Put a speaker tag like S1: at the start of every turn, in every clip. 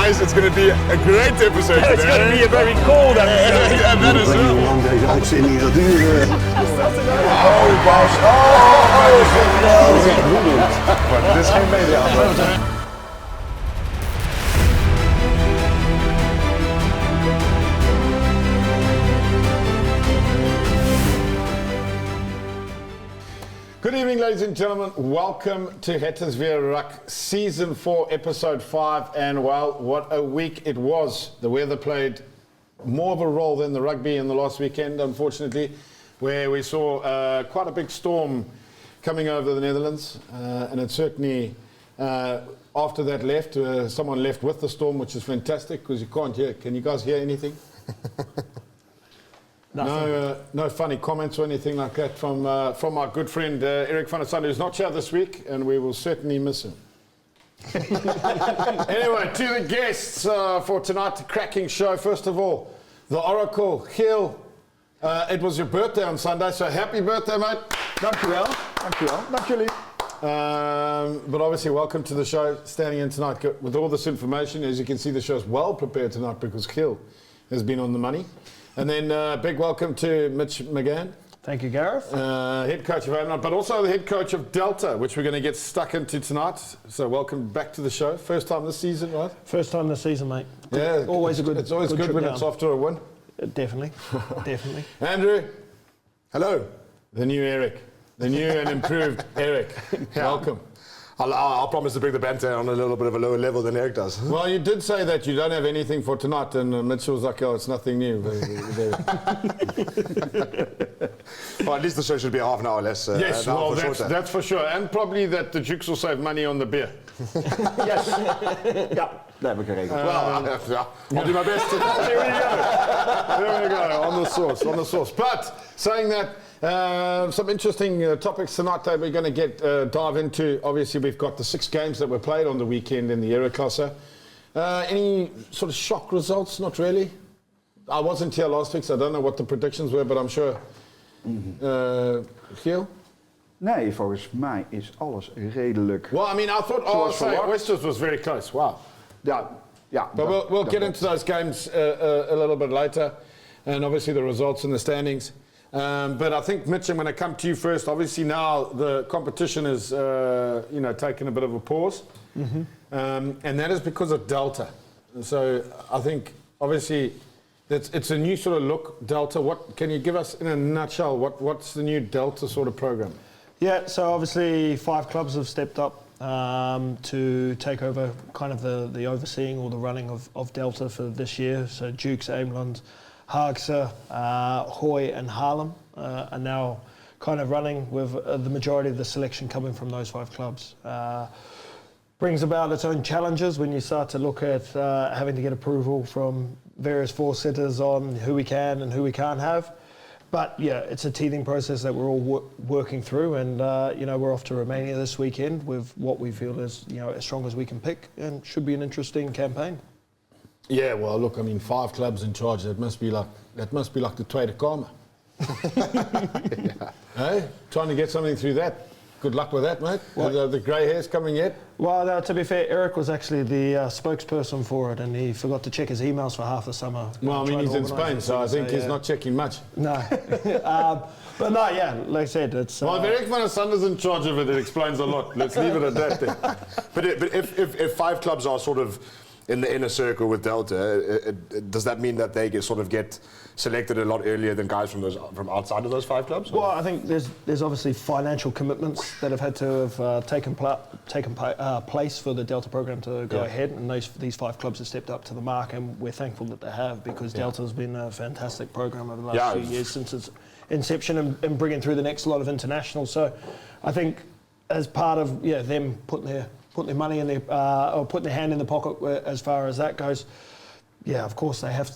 S1: guys, it's going to be a great episode today.
S2: It's going to be a very cold episode.
S1: Yeah, that is
S3: Hoe lang deze uitzending gaat duren.
S1: Oh, Bas. Maar dit is geen media. Good evening, ladies and gentlemen. Welcome to HIWR Season 4, Episode 5. And, well, what a week it was. The weather played more of a role than the rugby in the last weekend, unfortunately, where we saw quite a big storm coming over the Netherlands. And it certainly, after that left, someone left with the storm, which is fantastic because you can't hear. Can you guys hear anything? No funny comments or anything like that from our good friend Ereklasse, who's not here this week, and we will certainly miss him. Anyway, to the guests for tonight, the cracking show. First of all, the Oracle, Giel. It was your birthday on Sunday, so happy birthday, mate.
S4: Dankjewel. Dank jullie.
S1: But obviously, welcome to the show. Standing in tonight with all this information. As you can see, the show's well prepared tonight because Giel has been on the money. And then big welcome to Mitch, McGahan.
S2: Thank you, Gareth.
S1: Head coach of Eemland, but also the head coach of Delta, which we're going to get stuck into tonight. So welcome back to the show. First time this season, right?
S2: First time this season, mate.
S1: Yeah.
S2: Always a good.
S1: It's always good when
S2: down.
S1: it's after a win.
S2: Definitely. Definitely.
S1: Andrew.
S4: Hello.
S1: The new Eric. The new and improved Eric. Welcome.
S4: I'll promise to bring the banter on a little bit of a lower level than Eric does.
S1: Well, you did say that you don't have anything for tonight, and Mitch was like, oh, it's nothing new.
S4: Well, at least the show should be half an hour less.
S1: Yes, well, that's for sure. And probably that the Dukes will save money on the beer.
S4: Yes. Ja, dat heb ik geregeld. I'll do my best.
S1: There we go. There we go. On the sauce. But saying that, some interesting topics tonight that we're going to dive into. Obviously, we've got the 6 games that were played on the weekend in the Ereklasse. Any sort of shock results? Not really. I wasn't here last week, so I don't know what the predictions were, but I'm sure. Giel?
S5: Nee, volgens mij is alles redelijk.
S1: Well, I mean, I thought Oysters was very close. Wow.
S5: Ja.
S1: But we'll get into those games a little bit later, and obviously the results and the standings. But I think, Mitch, I'm going to come to you first. Obviously now the competition is, taking a bit of a pause. Mm-hmm. And that is because of Delta. So I think, obviously, it's a new sort of look, Delta. What can you give us in a nutshell? What's the new Delta sort of program?
S2: Yeah, so obviously 5 clubs have stepped up to take over kind of the overseeing or the running of Delta for this year. So Dukes, Eemland, HIWR, Hoek and Haarlem are now kind of running with the majority of the selection coming from those 5 clubs. Brings about its own challenges when you start to look at having to get approval from various force centres on who we can and who we can't have. But yeah, it's a teething process that we're all working through, and we're off to Romania this weekend with what we feel is as strong as we can pick, and should be an interesting campaign.
S1: Yeah, well, look, I mean, 5 clubs in charge. That must be like the Tweede Kamer.
S4: Yeah.
S1: Hey, trying to get something through that. Good luck with that, mate. The grey hair's coming yet?
S2: Well, to be fair, Eric was actually the spokesperson for it, and he forgot to check his emails for half the summer.
S1: Well, I mean, he's in Spain, so I think he's not checking much.
S2: No. But no, yeah, like I said, it's...
S1: Well, if Vekemans is in charge of it, it explains a lot. Let's leave it at that then.
S4: But if 5 clubs are sort of in the inner circle with Delta, does that mean that they get selected a lot earlier than guys from outside of those 5 clubs?
S2: Well, I think there's obviously financial commitments that have had to have taken place for the Delta program to go ahead, and these 5 clubs have stepped up to the mark, and we're thankful that they have, because Delta's been a fantastic program over the last few years since its inception, and bringing through the next lot of internationals. So I think as part of them putting their money in their or putting their hand in the pocket as far as that goes. Yeah, of course they have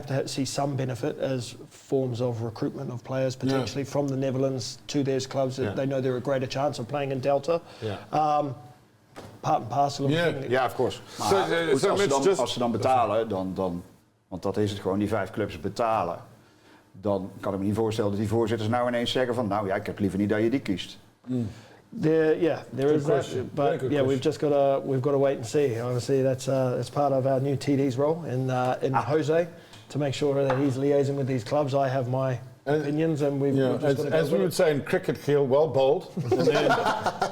S2: to see some benefit as forms of recruitment of players potentially from the Netherlands to those clubs that they know they're a greater chance of playing in Delta. Yeah. Part and parcel of
S4: thing. Yeah, of course.
S5: Maar als ze dan betalen, dan, want dat is het gewoon, die 5 clubs betalen, dan kan ik me niet voorstellen dat die voorzitters nou ineens zeggen van, nou ja, ik heb liever niet dat je die kiest.
S2: There is
S1: question.
S2: that, but
S1: Very good
S2: we've got to wait and see. Obviously, that's part of our new TD's role in Jose to make sure that he's liaising with these clubs. I have my opinions, and we've just got to
S1: as we would say in cricket, Giel, well bowled,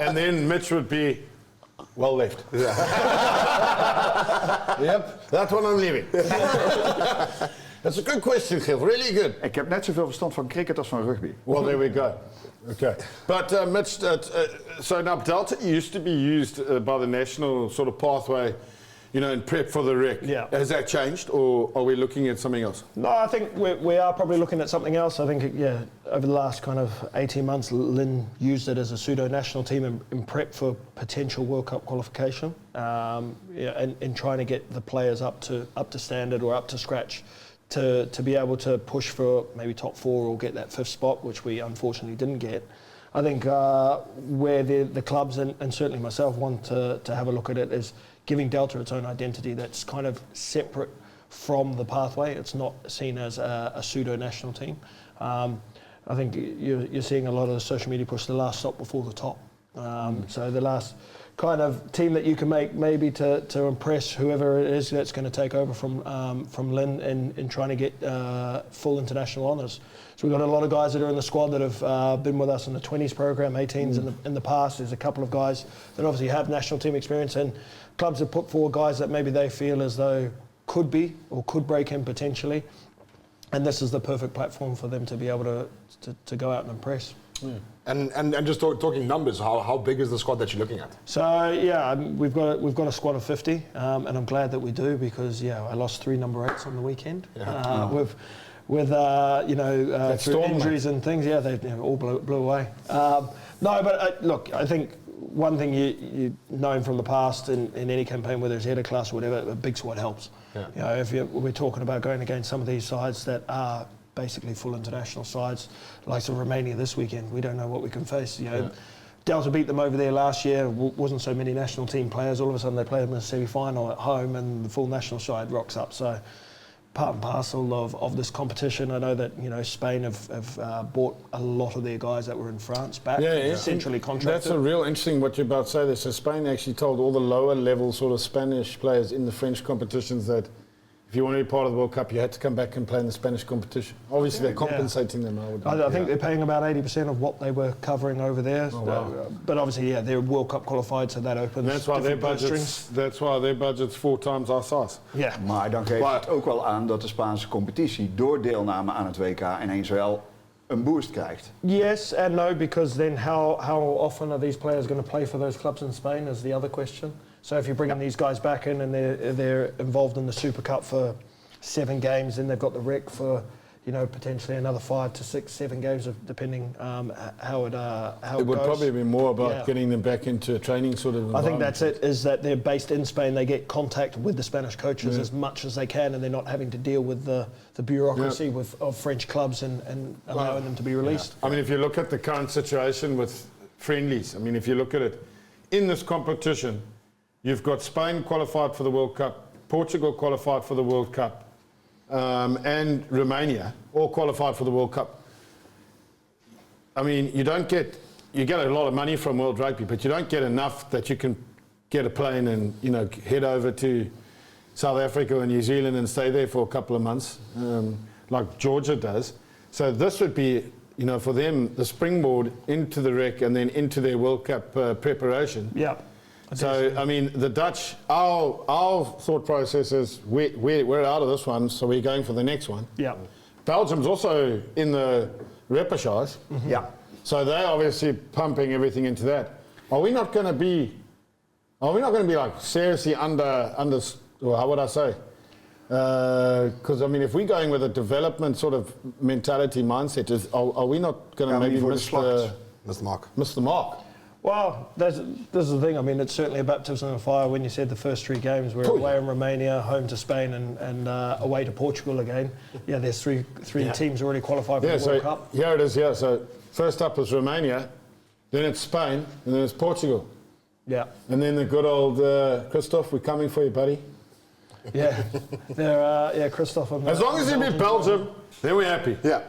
S1: and then Mitch would be well left. Yeah. Yep, that one I'm leaving. That's a good question, Giel. Really good.
S5: Ik heb net zoveel verstand van cricket als van rugby.
S1: Well, there we go. Okay. But Mitch, so now Delta used to be used by the national sort of pathway, in prep for the rec.
S2: Yeah.
S1: Has that changed, or are we looking at something else?
S2: No, I think we are probably looking at something else. I think, over the last kind of 18 months, Lynn used it as a pseudo-national team in prep for potential World Cup qualification, and trying to get the players up to standard or up to scratch to be able to push for maybe top 4 or get that 5th spot, which we unfortunately didn't get. I think where the clubs and certainly myself want to have a look at it is giving Delta its own identity that's kind of separate from the pathway. It's not seen as a pseudo-national team. I think you're seeing a lot of the social media push the last stop before the top. So the last kind of team that you can make maybe to impress whoever it is that's going to take over from Lynn in trying to get full international honours. So we've got a lot of guys that are in the squad that have been with us in the 20s program, 18s in the past. There's a couple of guys that obviously have national team experience, and clubs have put forward guys that maybe they feel as though could be or could break in potentially. And this is the perfect platform for them to be able to go out and impress.
S4: Yeah. And just talking numbers, how big is the squad that you're looking at?
S2: So we've got a squad of 50, and I'm glad that we do because I lost 3 number 8s on the weekend. Yeah. With through injuries and things, they all blew away. Look, I think one thing you know from the past in any campaign, whether it's Ereklasse or whatever, a big squad helps. Yeah. If we're talking about going against some of these sides that are basically full international sides, like Romania this weekend, we don't know what we can face. Delta beat them over there last year. Wasn't so many national team players. All of a sudden they play them in a semi-final at home, and the full national side rocks up. So part and parcel of this competition. I know that Spain have bought a lot of their guys that were in France back, essentially contracted.
S1: That's a real interesting what you're about to say there. So Spain actually told all the lower level sort of Spanish players in the French competitions that if you want to be part of the World Cup, you had to come back and play in the Spanish competition. Obviously, they're compensating them.
S2: I think they're paying about 80% of what they were covering over there.
S1: Oh, wow.
S2: But obviously, they're World Cup qualified, so that opens.
S1: And that's why their budget's 4 times our size.
S2: Yeah.
S5: Maar dan geeft het ook wel aan dat de Spaanse competitie door deelname aan het WK ineens wel een boost krijgt.
S2: Yes and no, because then how often are these players going to play for those clubs in Spain is the other question. So if you're bringing these guys back in and they're involved in the Super Cup for 7 games, then they've got the rec for potentially another 5 to 6, 7 games, depending how it
S1: would
S2: goes.
S1: Probably be more about getting them back into a training sort of environment.
S2: I think that's it, is that they're based in Spain. They get contact with the Spanish coaches as much as they can, and they're not having to deal with the bureaucracy of French clubs and allowing them to be released.
S1: I mean, if you look at the current situation with friendlies, I mean, if you look at it, in this competition, you've got Spain qualified for the World Cup, Portugal qualified for the World Cup, and Romania all qualified for the World Cup. I mean, you get a lot of money from World Rugby, but you don't get enough that you can get a plane and head over to South Africa or New Zealand and stay there for a couple of months, like Georgia does. So this would be, for them, the springboard into the rec and then into their World Cup preparation.
S2: Yeah.
S1: So, I mean, the Dutch, our thought process is we're out of this one, so we're going for the next one.
S2: Yeah.
S1: Belgium's also in the repechage.
S2: Mm-hmm.
S5: Yeah.
S1: So they're obviously pumping everything into that. Are we not going to be like seriously under, or how would I say? Because, I mean, if we're going with a development sort of mentality mindset, are we not going to maybe miss the mark?
S2: Well, this is the thing. I mean, it's certainly a baptism of fire when you said the first 3 games were away in Romania, home to Spain, and away to Portugal again. Yeah, there's three teams already qualified for the World Cup.
S1: Here it is, yeah. So first up is Romania, then it's Spain, and then it's Portugal.
S2: Yeah.
S1: And then the good old Christoph, we're coming for you, buddy.
S2: Yeah. They're Christoph.
S1: As long as you beat Belgium, then we're happy.
S4: Yeah.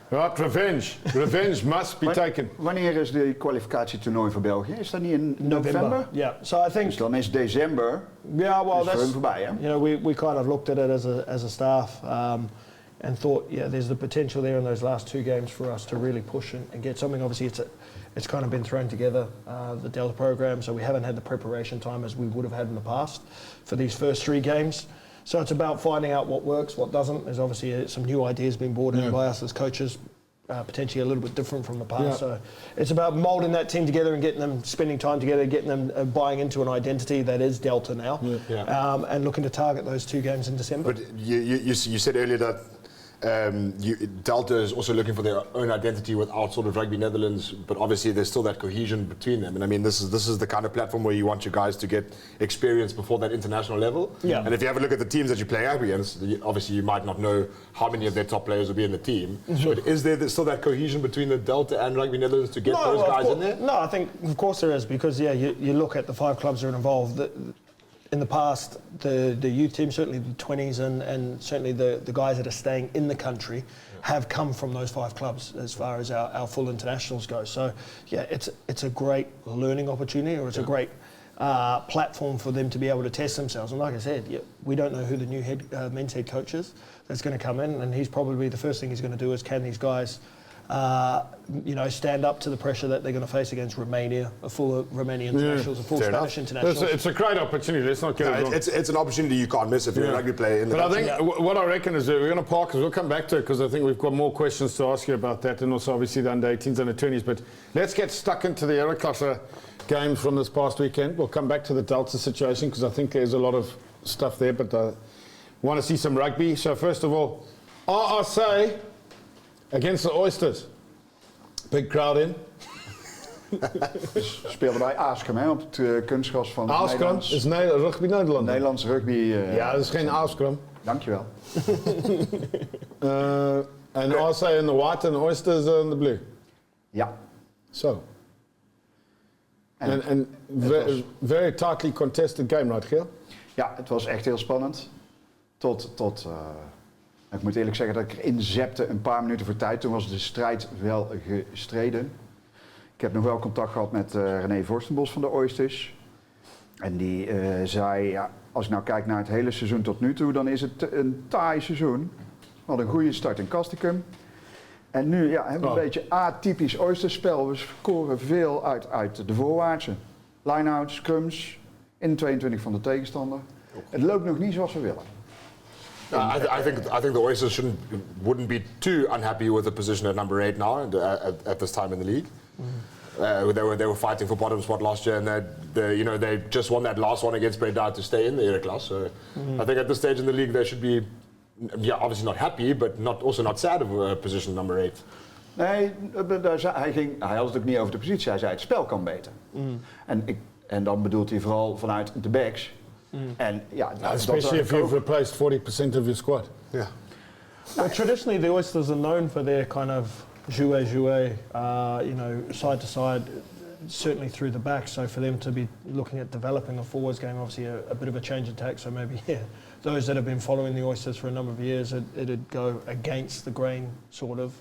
S1: Right, revenge. Revenge must be taken.
S5: Wanneer is de kwalificatietoernooi voor België? Is dat niet in november?
S2: Yeah. So I think.
S5: Dus dan is december.
S2: Yeah, well,
S5: is voor
S2: that's
S5: hun voorbij, hè?
S2: You know, we kind of looked at it as a staff and thought, yeah, there's the potential there in those last 2 games for us to really push and get something. Obviously, it's kind of been thrown together, the Delta program, so we haven't had the preparation time as we would have had in the past for these first 3 games. So it's about finding out what works, what doesn't. There's obviously some new ideas being brought in by us as coaches, potentially a little bit different from the past.
S1: Yeah.
S2: So it's about moulding that team together and getting them spending time together, getting them buying into an identity that is Delta now, and looking to target those 2 games in December.
S4: But you said earlier that Delta is also looking for their own identity without sort of Rugby Netherlands, but obviously there's still that cohesion between them. And I mean, this is the kind of platform where you want your guys to get experience before that international level.
S2: Yeah.
S4: And if you have a look at the teams that you play up against, obviously you might not know how many of their top players will be in the team. But is there still that cohesion between the Delta and Rugby Netherlands to get those guys in there?
S2: No, I think of course there is, because you look at the 5 clubs that are involved. In the past, the youth team, certainly the 20s and certainly the guys that are staying in the country have come from those 5 clubs as far as our full internationals go. So, yeah, it's a great learning opportunity, or it's a great platform for them to be able to test themselves. And like I said, we don't know who the new men's head coach is that's going to come in, and he's probably the first thing he's going to do is, can these guys stand up to the pressure that they're going to face against Romania, a full Romanian internationals, a full Spanish internationals.
S1: It's a great opportunity. Let's not get it wrong.
S4: It's an opportunity you can't miss if you're a rugby player in the
S1: But
S4: country.
S1: I think what I reckon is that we're going to park, because we'll come back to it, because I think we've got more questions to ask you about that, and also obviously the under-18s and under-20s. But let's get stuck into the Ereklasse games from this past weekend. We'll come back to the Delta situation, because I think there's a lot of stuff there, but I want to see some rugby. So first of all, RRC against the Oysters. Big crowd in.
S5: Speelden bij Aaskum, hè, op het kunstgras van
S1: Aaskum
S5: Nederlands.
S1: is Rugby Nederland.
S5: Nederlands rugby.
S1: Ja, dat is geen Aaskum.
S5: Dankjewel.
S1: And RC in the white and the Oysters in the blue.
S5: Ja.
S1: So. And
S5: was
S1: very tightly contested game, right, Giel?
S5: Ja, het was echt heel spannend. Ik moet eerlijk zeggen dat ik erin zepte een paar minuten voor tijd. Toen was de strijd wel gestreden. Ik heb nog wel contact gehad met René Vorstenbos van de Oysters. En die zei, ja, als ik nou kijk naar het hele seizoen tot nu toe, dan is het een taai seizoen. We hadden een goede start in Castricum. En nu hebben we een beetje atypisch Oysterspel. We scoren veel uit de voorwaartse. Line-out, scrums, in de 22 van de tegenstander. Het loopt nog niet zoals we willen.
S4: I think the Oysters wouldn't be too unhappy with the position at number 8 now at this time in the league. They were fighting for bottom spot last year, and they just won that last one against Breda to stay in the Ereklasse. So I think at this stage in the league they should be, obviously not happy, but also not sad of position number 8.
S5: Nee, hij had het ook niet over de positie. Hij zei het spel kan beter. En dan bedoelt hij vooral vanuit de backs. And
S1: especially if you've replaced 40% of your squad.
S4: Yeah.
S2: Well, traditionally the Oysters are known for their kind of jouet, side to side, certainly through the back. So for them to be looking at developing a forwards game, obviously a bit of a change of tack. So maybe those that have been following the Oysters for a number of years, it'd go against the grain, sort of.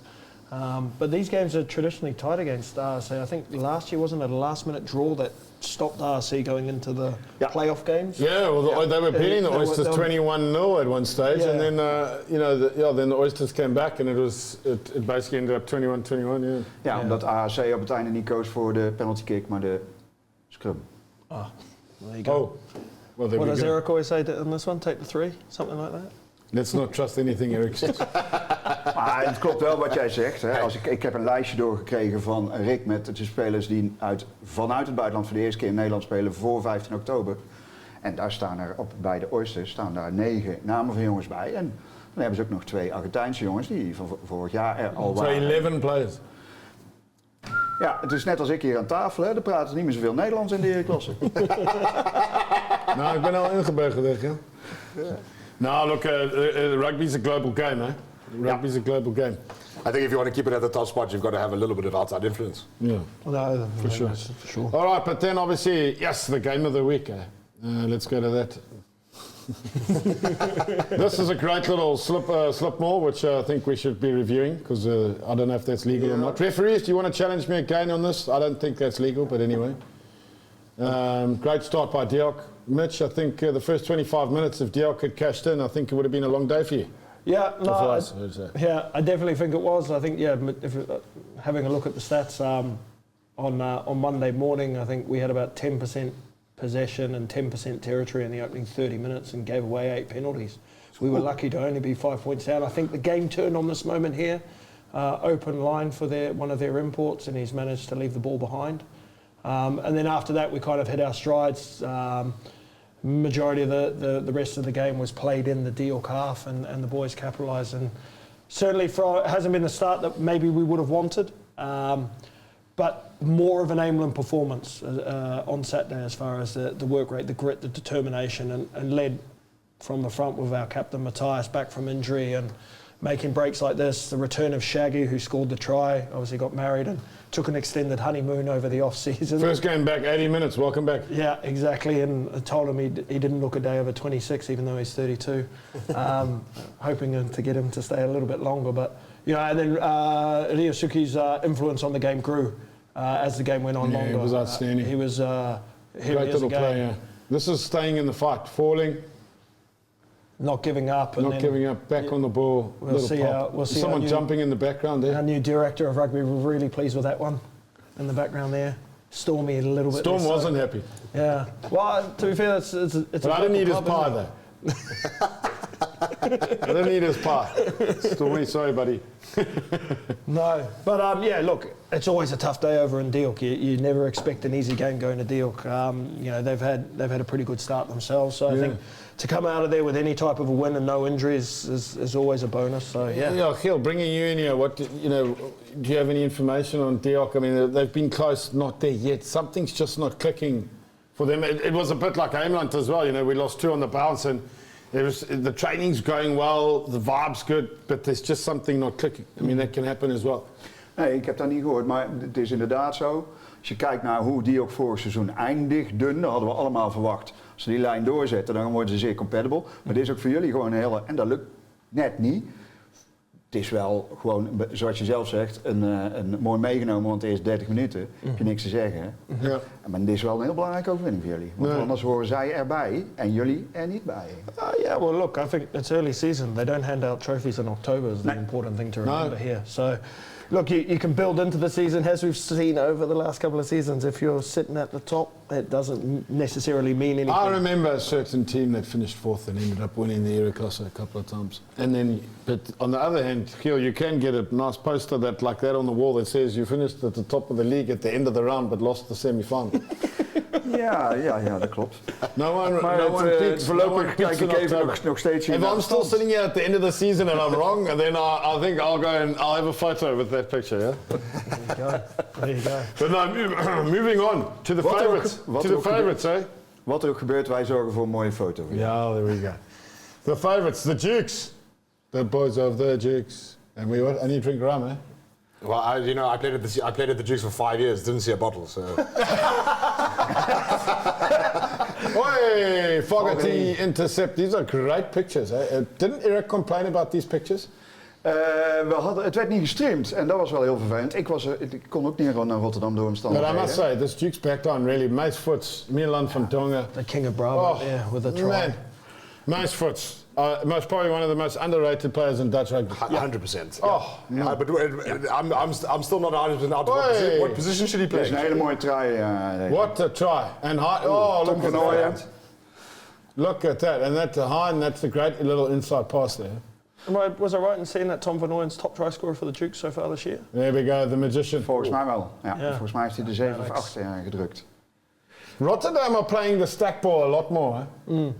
S2: But these games are traditionally tight against RC. I think last year wasn't it a last-minute draw that stopped RC going into the playoff games?
S1: Yeah, well, they were beating the Oysters 21-0 at one stage, and then then the Oysters came back, and it basically ended up 21-21.
S5: Ja, omdat ARC op het einde niet koos voor de penalty kick, maar de scrum.
S2: There you go.
S1: Oh, well, there
S2: What
S1: we
S2: does
S1: go.
S2: Eric always say on this one? Take the 3, something like that.
S1: Let's not trust anything Eric says.
S5: Maar het klopt wel wat jij zegt. Hè. Ik heb een lijstje doorgekregen van Rick met de spelers die vanuit het buitenland voor de eerste keer in Nederland spelen voor 15 oktober. En daar staan er bij de Oysters 9 namen van jongens bij. En dan hebben ze ook nog 2 Argentijnse jongens die van vorig jaar er al waren.
S1: So 11 players.
S5: Ja, het is net als ik hier aan tafel. Hè. Er praten niet meer zoveel Nederlands in de Ereklasse.
S1: Nou, ik ben al ingebuigd, denk je. No, look, rugby is a global game, eh? Rugby is a global game.
S4: I think if you want to keep it at the top spot, you've got to have a little bit of outside influence.
S1: Yeah,
S2: No,
S1: for sure.
S2: For sure.
S1: All right, but then obviously, yes, the game of the week. Let's go to that. This is a great little slip mall, which I think we should be reviewing, because I don't know if that's legal or not. Referees, do you want to challenge me again on this? I don't think that's legal, but anyway. Great start by DIOK. Mitch, I think the first 25 minutes, if DIOK had cashed in, I think it would have been a long day for you.
S2: Yeah, no, I definitely think it was. I think, having a look at the stats, on Monday morning, I think we had about 10% possession and 10% territory in the opening 30 minutes and gave away 8 penalties. We were lucky to only be 5 points down. I think the game turned on this moment here. Open line for one of their imports, and he's managed to leave the ball behind. And then after that, we kind of hit our strides. Majority of the rest of the game was played in the DIOK half, and the boys capitalised. And certainly it hasn't been the start that maybe we would have wanted. But more of an Eemland performance on Saturday as far as the work rate, the grit, the determination, and led from the front with our captain Matthias back from injury and making breaks like this. The return of Shaggy, who scored the try, obviously got married and took an extended honeymoon over the off-season.
S1: First game back, 80 minutes, welcome back.
S2: Yeah, exactly, and I told him he didn't look a day over 26, even though he's 32. Hoping to get him to stay a little bit longer, but and then Ryosuke's influence on the game grew as the game went on longer.
S1: He was outstanding.
S2: He was
S1: great little player. This is staying in the fight, falling,
S2: not giving up,
S1: back on the ball.
S2: We'll see
S1: someone jumping in the background there.
S2: Our new director of rugby, we're really pleased with that one in the background there. Stormy a little bit.
S1: Storm wasn't happy.
S2: Yeah. Well, to be fair, it's
S1: but I didn't eat his pie though. I didn't eat his pie. Stormy, sorry, buddy.
S2: No, but look, it's always a tough day over in DIOK. You never expect an easy game going to DIOK. They've had a pretty good start themselves, so I think to come out of there with any type of a win and no injuries is always a bonus. So yeah.
S1: Giel, bringing you in here, do you have any information on DIOK? I mean, they've been close, not there yet. Something's just not clicking for them. It was a bit like Eemland as well. We lost 2 on the bounce, and the training's going well, the vibe's good, but there's just something not clicking. I mean, that can happen as well.
S5: Nee, ik heb dat niet gehoord, maar het is inderdaad zo. Als je kijkt naar hoe DIOK vorig seizoen eindigden, dan hadden we allemaal verwacht. Als ze die lijn doorzetten, dan worden ze zeer compatible. Maar dit is ook voor jullie gewoon een hele... En dat lukt net niet. Het is wel gewoon, zoals je zelf zegt, een mooi meegenomen, want de eerste 30 minuten heb je niks te zeggen. Ja. Maar dit is wel een heel belangrijke overwinning voor jullie. Want anders horen zij erbij en jullie er niet bij.
S2: Well, look, I think it's early season. They don't hand out trophies in October is the important thing to remember here. So, look, you can build into the season, as we've seen over the last couple of seasons. If you're sitting at the top, it doesn't necessarily mean anything.
S1: I remember a certain team that finished 4th and ended up winning the Ereklasse a couple of times. But on the other hand, Giel, you can get a nice poster like that on the wall that says you finished at the top of the league at the end of the round, but lost the semi-final.
S5: Ja, dat klopt.
S1: No one peaks.
S5: Voorlopig kijk ik even nog steeds hier.
S1: If I'm still sitting here at the end of the season and I'm wrong, and then I think I'll go and I'll have a photo with that picture, yeah?
S2: There you go.
S1: But no, moving on to the favourites, eh?
S5: Wat er ook gebeurt, wij zorgen voor een mooie foto.
S1: Yeah, there we go. The favourites, the Dukes. The boys of the Dukes. And we what? I need to drink rum, eh?
S4: Well, I played at the Dukes for 5 years. Didn't see a bottle, so.
S1: Oi, Fogarty intercept. These are great pictures. Eh? Didn't Eric complain about these pictures?
S5: Het werd niet gestreamd en dat was wel heel vervelend. Ik kon ook niet gewoon naar Rotterdam door omstandigheden.
S1: But I must say, this Dukes backed on really. Mees Foots, Milan van Tonga.
S2: The king of Brabant, with a try.
S1: Man. Mees Foots. Most probably one of the most underrated players in Dutch rugby.
S4: 100%.
S1: Yeah. Oh,
S4: no. But I'm still not 100% out. What position should he play?
S5: Dat is een hele mooie try.
S1: What a try! And look at that! Look at that! And that's a great little inside pass there.
S2: Was I right in saying that Tom van Ooyen's top try scorer for the Dukes so far this year?
S1: There we go, the magician.
S5: Volgens mij wel. Ja. Volgens mij heeft hij de 7 of 8 gedrukt.
S1: Rotterdam are playing the stack ball a lot more. Eh?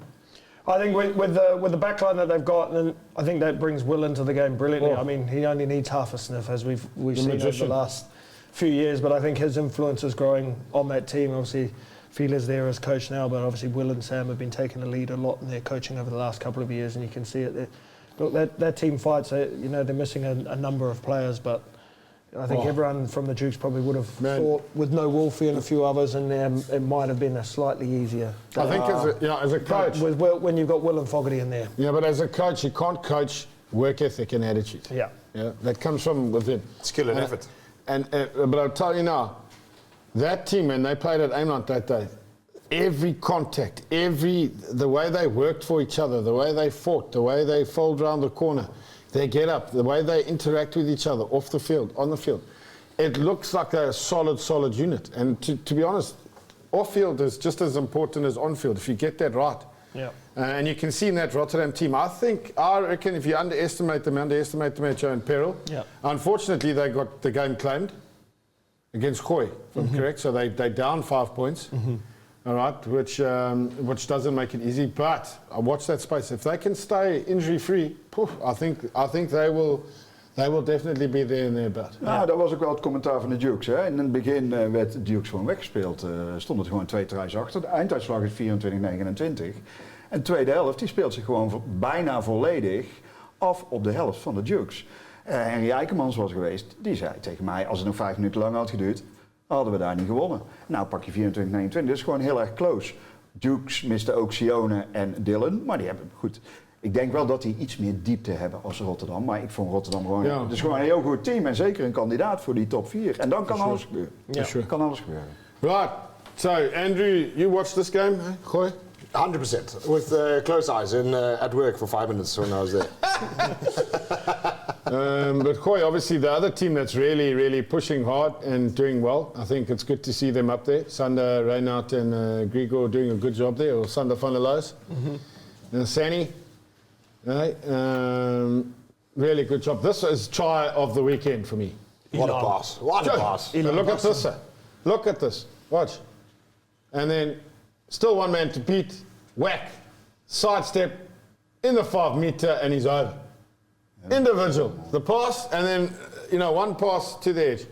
S2: I think with the backline that they've got, and I think that brings Will into the game brilliantly. I mean, he only needs half a sniff, as we've seen over the last few years. But I think his influence is growing on that team. Obviously, Feeler's there as coach now, but obviously Will and Sam have been taking the lead a lot in their coaching over the last couple of years, and you can see it there. Look, that team fights. They're missing a number of players, but I think everyone from the Dukes probably would have thought, with no Wolfie and a few others in there, it might have been a slightly easier.
S1: I think as a coach,
S2: when you've got Will and Fogarty in there.
S1: Yeah, but as a coach, you can't coach work ethic and attitude.
S2: Yeah.
S1: Yeah, that comes from within.
S4: Skill and effort.
S1: But I'll tell you now, that team, when they played at Eemland that day, every contact, the way they worked for each other, the way they fought, the way they fold round the corner, they get up, the way they interact with each other off the field, on the field, it looks like a solid unit. And to be honest, off field is just as important as on field if you get that right.
S2: Yeah.
S1: And you can see in that Rotterdam team, I reckon if you underestimate them at your own peril.
S2: Yeah.
S1: Unfortunately, they got the game claimed against Gooi, if I'm correct. So they down 5 points, all right, which doesn't make it easy. But I watch that space. If they can stay injury-free, I think they will definitely be there in their butt.
S5: Nou, dat was ook wel het commentaar van de Dukes. Hè. In het begin werd de Dukes gewoon weggespeeld. Stond het gewoon 2 tries achter. De einduitslag is 24-29. En de tweede helft die speelt zich gewoon bijna volledig af op de helft van de Dukes. Henry Vekemans was geweest. Die zei tegen mij, als het nog 5 minuten langer had geduurd, hadden we daar niet gewonnen. Nou pak je 24-29. Dat is gewoon heel erg close. Dukes misten ook Sione en Dylan. Maar die hebben goed. Ik denk wel dat die iets meer diepte hebben als Rotterdam. Maar ik vond Rotterdam gewoon...
S1: Ja.
S5: Het is gewoon een heel goed team. En zeker een kandidaat voor die top 4. En dan kan alles gebeuren.
S2: Ja.
S5: Kan alles gebeuren.
S1: Right. So, Andrew, you watched this game, Gooi?
S4: 100%. With close eyes and at work for 5 minutes when I was there.
S1: But Gooi, obviously the other team that's really pushing hard and doing well. I think it's good to see them up there. Sander, Reinhard and Grigor doing a good job there. Or Sander van der Loos. Sani. Right. Really good job. This is try of the weekend for me.
S4: What a pass. What a pass.
S1: Look at this, sir. Look at this. Watch. And then still one man to beat. Whack. Sidestep in the 5 meter and he's over. Individual. The pass and then, one pass to the edge.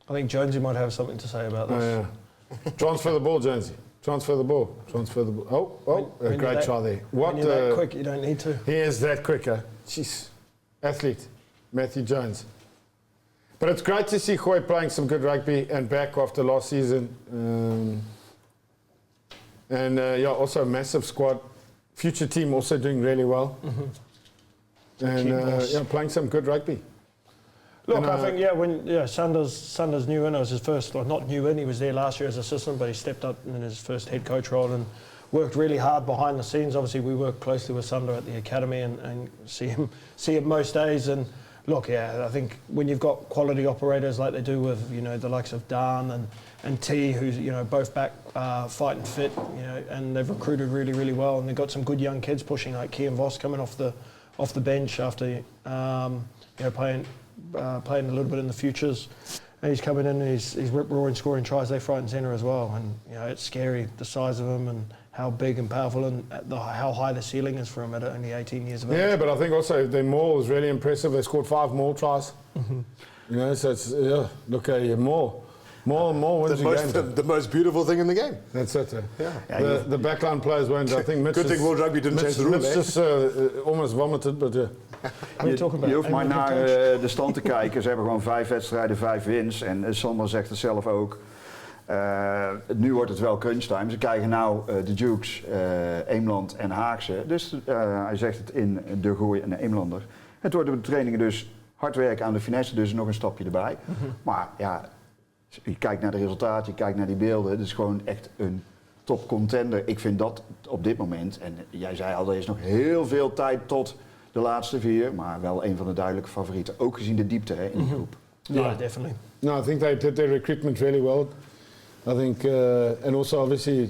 S2: I think Jonesy might have something to say about this.
S1: Transfer the ball, Jonesy. Transfer the ball. A great try there.
S2: When you're that quick, you don't need to.
S1: He is that quicker. Jeez. Athlete. Matthew Jones. But it's great to see Gooi playing some good rugby and back after last season. Also a massive squad. Future team also doing really well. And playing some good rugby.
S2: Look, I think, Sanders new in. It was his first, or not new in, he was there last year as assistant, but he stepped up in his first head coach role and worked really hard behind the scenes. Obviously, we work closely with Sander at the academy and see him most days. And look, I think when you've got quality operators like they do with, the likes of Dan and T, who's, both back fighting fit, and they've recruited really well, and they've got some good young kids pushing, like Kian Vos coming off the bench after, playing a little bit in the futures, and he's coming in and he's rip-roaring, scoring tries left, right and centre as well. And it's scary, the size of him and how big and powerful and how high the ceiling is for him at only 18 years of age.
S1: Yeah, but I think also their maul was really impressive. They scored 5 more tries. So it's look at you, more wins
S4: The most beautiful thing in the game.
S1: That's it. The backline players won't. I think Mitch.
S4: Good thing World Rugby didn't change the rules.
S1: Mitch just almost vomited, but yeah.
S5: Je hoeft maar naar de stand te kijken. Ze hebben gewoon 5 wedstrijden, 5 wins. En Sander zegt het zelf ook. Nu wordt het wel crunch time. Ze krijgen nou de Dukes, Eemland en Haagse. Dus hij zegt het in de Gooi en de Eemlander. Het wordt op de trainingen dus hard werken aan de finesse. Dus nog een stapje erbij. Maar ja, je kijkt naar de resultaten, je kijkt naar die beelden. Het is gewoon echt een top contender. Ik vind dat op dit moment. En jij zei al, er is nog heel veel tijd tot de laatste 4, maar wel een van de duidelijke favorieten. Ook gezien de diepte in de groep.
S2: Yeah, definitely.
S1: No, I think they did their recruitment really well. I think, and also obviously,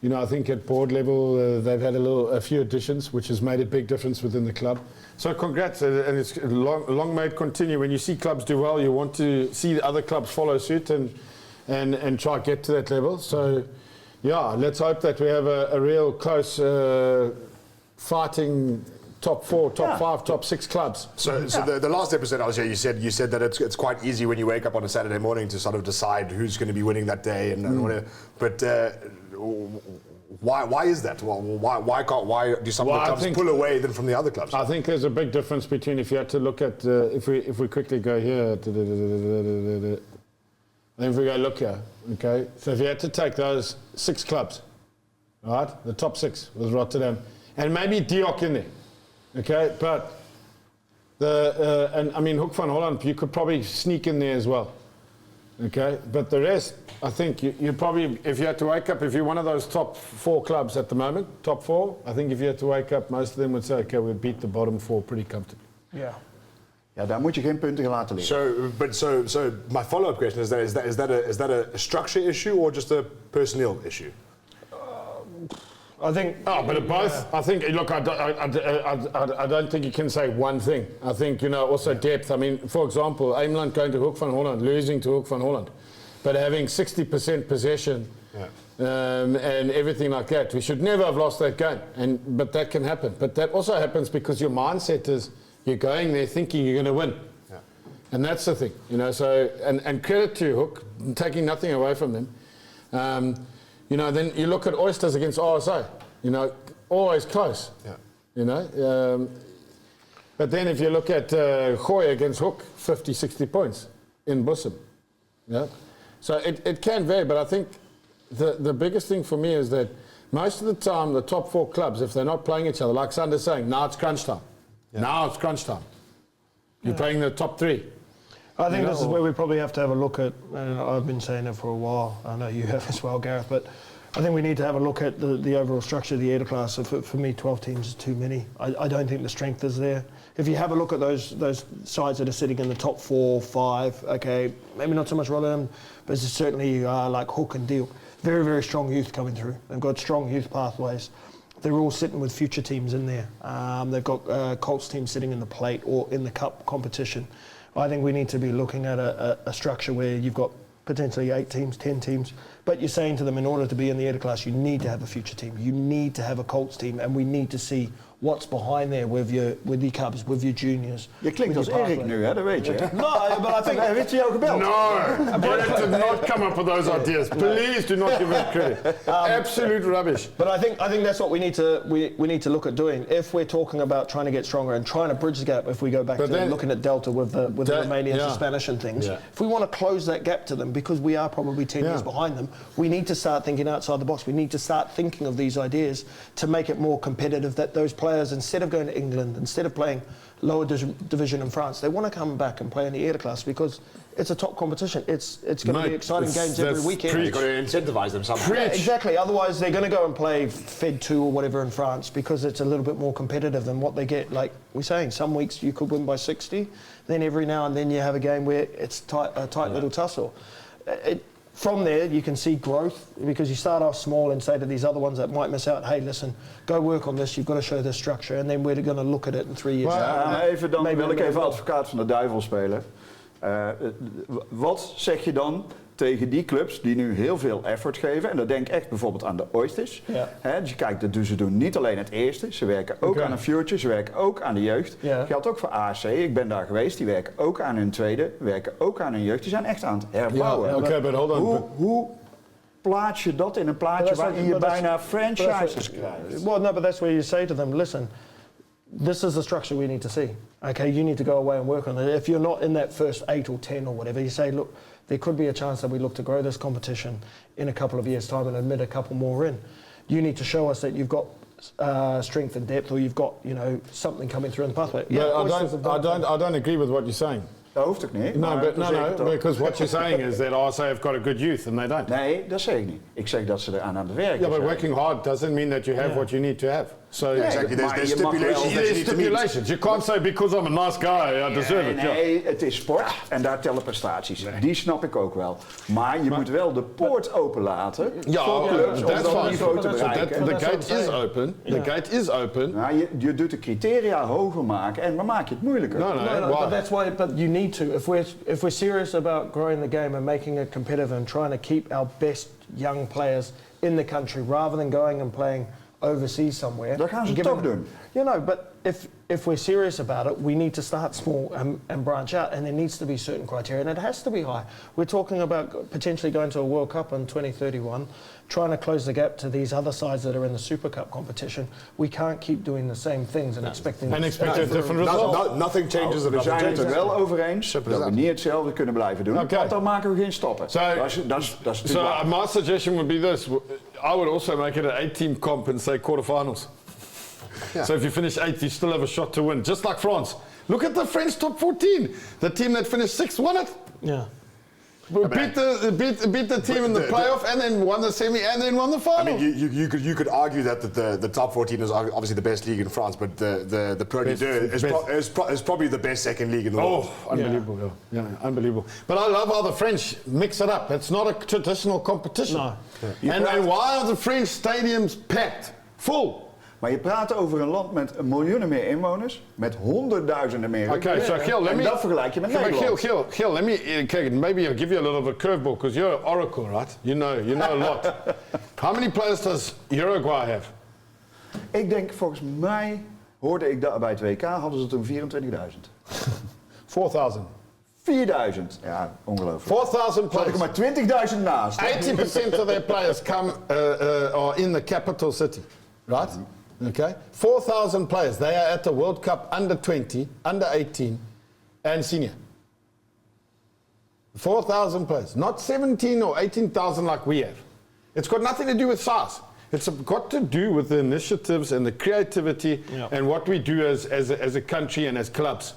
S1: I think at board level they've had a few additions, which has made a big difference within the club. So congrats, and it's long may it continue. When you see clubs do well, you want to see the other clubs follow suit and try to get to that level. So, let's hope that we have a real close fighting top 4, top 5, top 6 clubs.
S4: So the last episode I was here, you said that it's quite easy when you wake up on a Saturday morning to sort of decide who's going to be winning that day and whatever. But Why is that? Well, why do some of the clubs pull away then from the other clubs?
S1: I think there's a big difference between if you had to look at if we quickly go here. Then if we go look here, okay. So if you had to take those 6 clubs, right, the top 6 was Rotterdam, and maybe DIOK in there, okay. But and I mean Hoek van Holland, you could probably sneak in there as well. Okay, but the rest, I think you probably, if you had to wake up, if you're one of those top 4 clubs at the moment, top 4, I think if you had to wake up, most of them would say, okay, we'd beat the bottom 4 pretty comfortably.
S2: Yeah.
S5: Ja, daar moet je geen punten in laten liggen.
S4: So my follow-up question is that a structure issue or just a personnel issue?
S2: I think.
S1: Oh, but both. I think. Look, I don't think you can say one thing. I think also depth. I mean, for example, Eemland going to Hoek van Holland, losing to Hoek van Holland, but having 60% possession and everything like that. We should never have lost that game. But that can happen. But that also happens because your mindset is you're going there thinking you're going to win, and that's the thing. So and credit to Hoek, taking nothing away from them. Then you look at Oysters against RSA, always close. Yeah. But then if you look at Gooi against Hoek, 50, 60 points in Bussum. Yeah. So it can vary, but I think the biggest thing for me is that most of the time the top 4 clubs, if they're not playing each other, like Sander's saying, now it's crunch time. Yeah. Now it's crunch time. You're playing the top 3.
S2: I think this is where we probably have to have a look at, and I've been saying it for a while, I know you have as well, Gareth, but I think we need to have a look at the overall structure of the Ereklasse. For me, 12 teams is too many. I don't think the strength is there. If you have a look at those sides that are sitting in the top 4, 5, okay, maybe not so much Rotterdam, but it's certainly like Hoek and DIOK. Very, very strong youth coming through. They've got strong youth pathways. They're all sitting with future teams in there. They've got Colts teams sitting in the plate or in the cup competition. I think we need to be looking at a structure where you've got potentially 8 teams, 10 teams, but you're saying to them, in order to be in the Ereklasse, you need to have a future team. You need to have a Colts team, and we need to see what's behind there with your cubs, with your juniors.
S5: Je klinkt als Erik nu, hè? Dat weet je. Hè?
S2: No, but I think...
S5: Heeft hij jou gebeld?
S1: No, Erik did not come up with those ideas. Please do not give him credit. Absolute rubbish.
S2: But I think that's what we need to look at doing. If we're talking about trying to get stronger and trying to bridge the gap, if we go back to looking at Delta with the Romanians, the Spanish and things, if we want to close that gap to them, because we are probably 10 years behind them, we need to start thinking outside the box. We need to start thinking of these ideas to make it more competitive, that those players, instead of going to England, instead of playing lower division in France, they want to come back and play in the Ereklasse because it's a top competition. It's going to be exciting games every weekend.
S4: You've got to incentivise them somehow.
S2: Yeah, exactly. Otherwise, they're going to go and play Fed 2 or whatever in France because it's a little bit more competitive than what they get. Like we're saying, some weeks you could win by 60, then every now and then you have a game where it's a tight little tussle. From there, you can see growth because you start off small and say to these other ones that might miss out, hey, listen, go work on this, you've got to show this structure, and then we're going to look at it in 3 years.
S5: Dan wil ik even advocaat van de duivel spelen. Wat zeg je dan tegen die clubs die nu heel veel effort geven? En dan denk ik echt bijvoorbeeld aan de Oysters. Ja. Dus je kijkt, ze doen niet alleen het eerste, ze werken ook aan een future, ze werken ook aan de jeugd. Ja. Geldt ook voor ASC, ik ben daar geweest, die werken ook aan hun tweede, werken ook aan hun jeugd. Die zijn echt aan het herbouwen. Hoe plaats je dat in een plaatje waarin je bijna franchises krijgt?
S2: Well, no, but that's where you say to them, listen, this is the structure we need to see. Okay, you need to go away and work on it. If you're not in that first 8 or 10 or whatever, you say, look, there could be a chance that we look to grow this competition in a couple of years' time and admit a couple more in. You need to show us that you've got strength and depth, or you've got something coming through in the pathway.
S1: Yeah, I don't agree with what you're saying.
S5: Dat hoeft ook niet.
S1: No, because what you're saying is that RSA have got a good youth and they don't.
S5: Nee, dat zeg ik niet. Ik zeg dat ze er aan het werken
S1: zijn. Yeah, but working hard doesn't mean that you have what you need to have. So
S4: exactly, there's stipulations.
S1: You can't say because I'm a nice guy, I deserve it.
S5: Nee, het is sport en daar tellen prestaties. Nee. Die snap ik ook wel. Maar je moet wel de poort openlaten voor clubs om dat niveau te bereiken.
S1: The gate is open. The gate is open.
S5: Nou, je doet de criteria hoger maken en dan maak je het moeilijker.
S2: No, but that's why. But you need to. If we're serious about growing the game and making it competitive and trying to keep our best young players in the country, rather than going and playing overseas somewhere.
S5: Dat gaan ze
S2: give
S5: toch
S2: it-
S5: doen.
S2: You know, but if we're serious about it, we need to start small and branch out, and there needs to be certain criteria, and it has to be high. We're talking about potentially going to a World Cup in 2031, trying to close the gap to these other sides that are in the Super Cup competition. We can't keep doing the same things and expecting...
S1: And expect a different result.
S4: Nothing changes.
S5: We zijn het er wel over eens
S4: Simple
S5: dat
S4: as
S5: we
S4: that.
S5: niet hetzelfde kunnen blijven doen.
S1: Oké.
S5: Want dan maken we geen stappen.
S1: So-
S5: dat is natuurlijk
S1: So
S5: waar.
S1: my suggestion would be this. I would also make it an 8-team comp and say quarterfinals. So if you finish 8th, you still have a shot to win, just like France. Look at the French top 14. The team that finished 6th won it.
S2: Yeah.
S1: Beat the team in the playoff and then won the semi and then won the
S4: I
S1: final.
S4: mean, you could argue that the top 14 is obviously the best league in France, but the Pro
S1: Best-
S4: D2 is probably the best second league in the world.
S1: Oh, unbelievable. Yeah, unbelievable. But I love how the French mix it up. It's not a traditional competition.
S2: No.
S1: And why are the French stadiums packed? Full.
S5: Maar je praat over een land met miljoenen meer inwoners, met honderdduizenden meer.
S1: Okay, so Giel, let
S5: en
S1: me...
S5: dat vergelijk je met Nederland.
S1: Giel, let me... Okay, maybe I'll give you a little of a curveball, because you're an oracle, right? You know a lot. How many players does Uruguay have?
S5: Ik denk, volgens mij, hoorde ik dat bij het WK, hadden ze toen 24.000.
S1: 4,000.
S5: 4.000. Ja, ongelooflijk.
S1: 4,000
S5: Zat ik er
S1: players.
S5: maar 20.000 naast.
S1: 80% of their players come are in the capital city, right? Okay, 4,000 players. They are at the World Cup under 20, under 18, and senior. 4,000 players, not 17 or 18,000 like we have. It's got nothing to do with size. It's got to do with the initiatives and the creativity and what we do as a country and as clubs.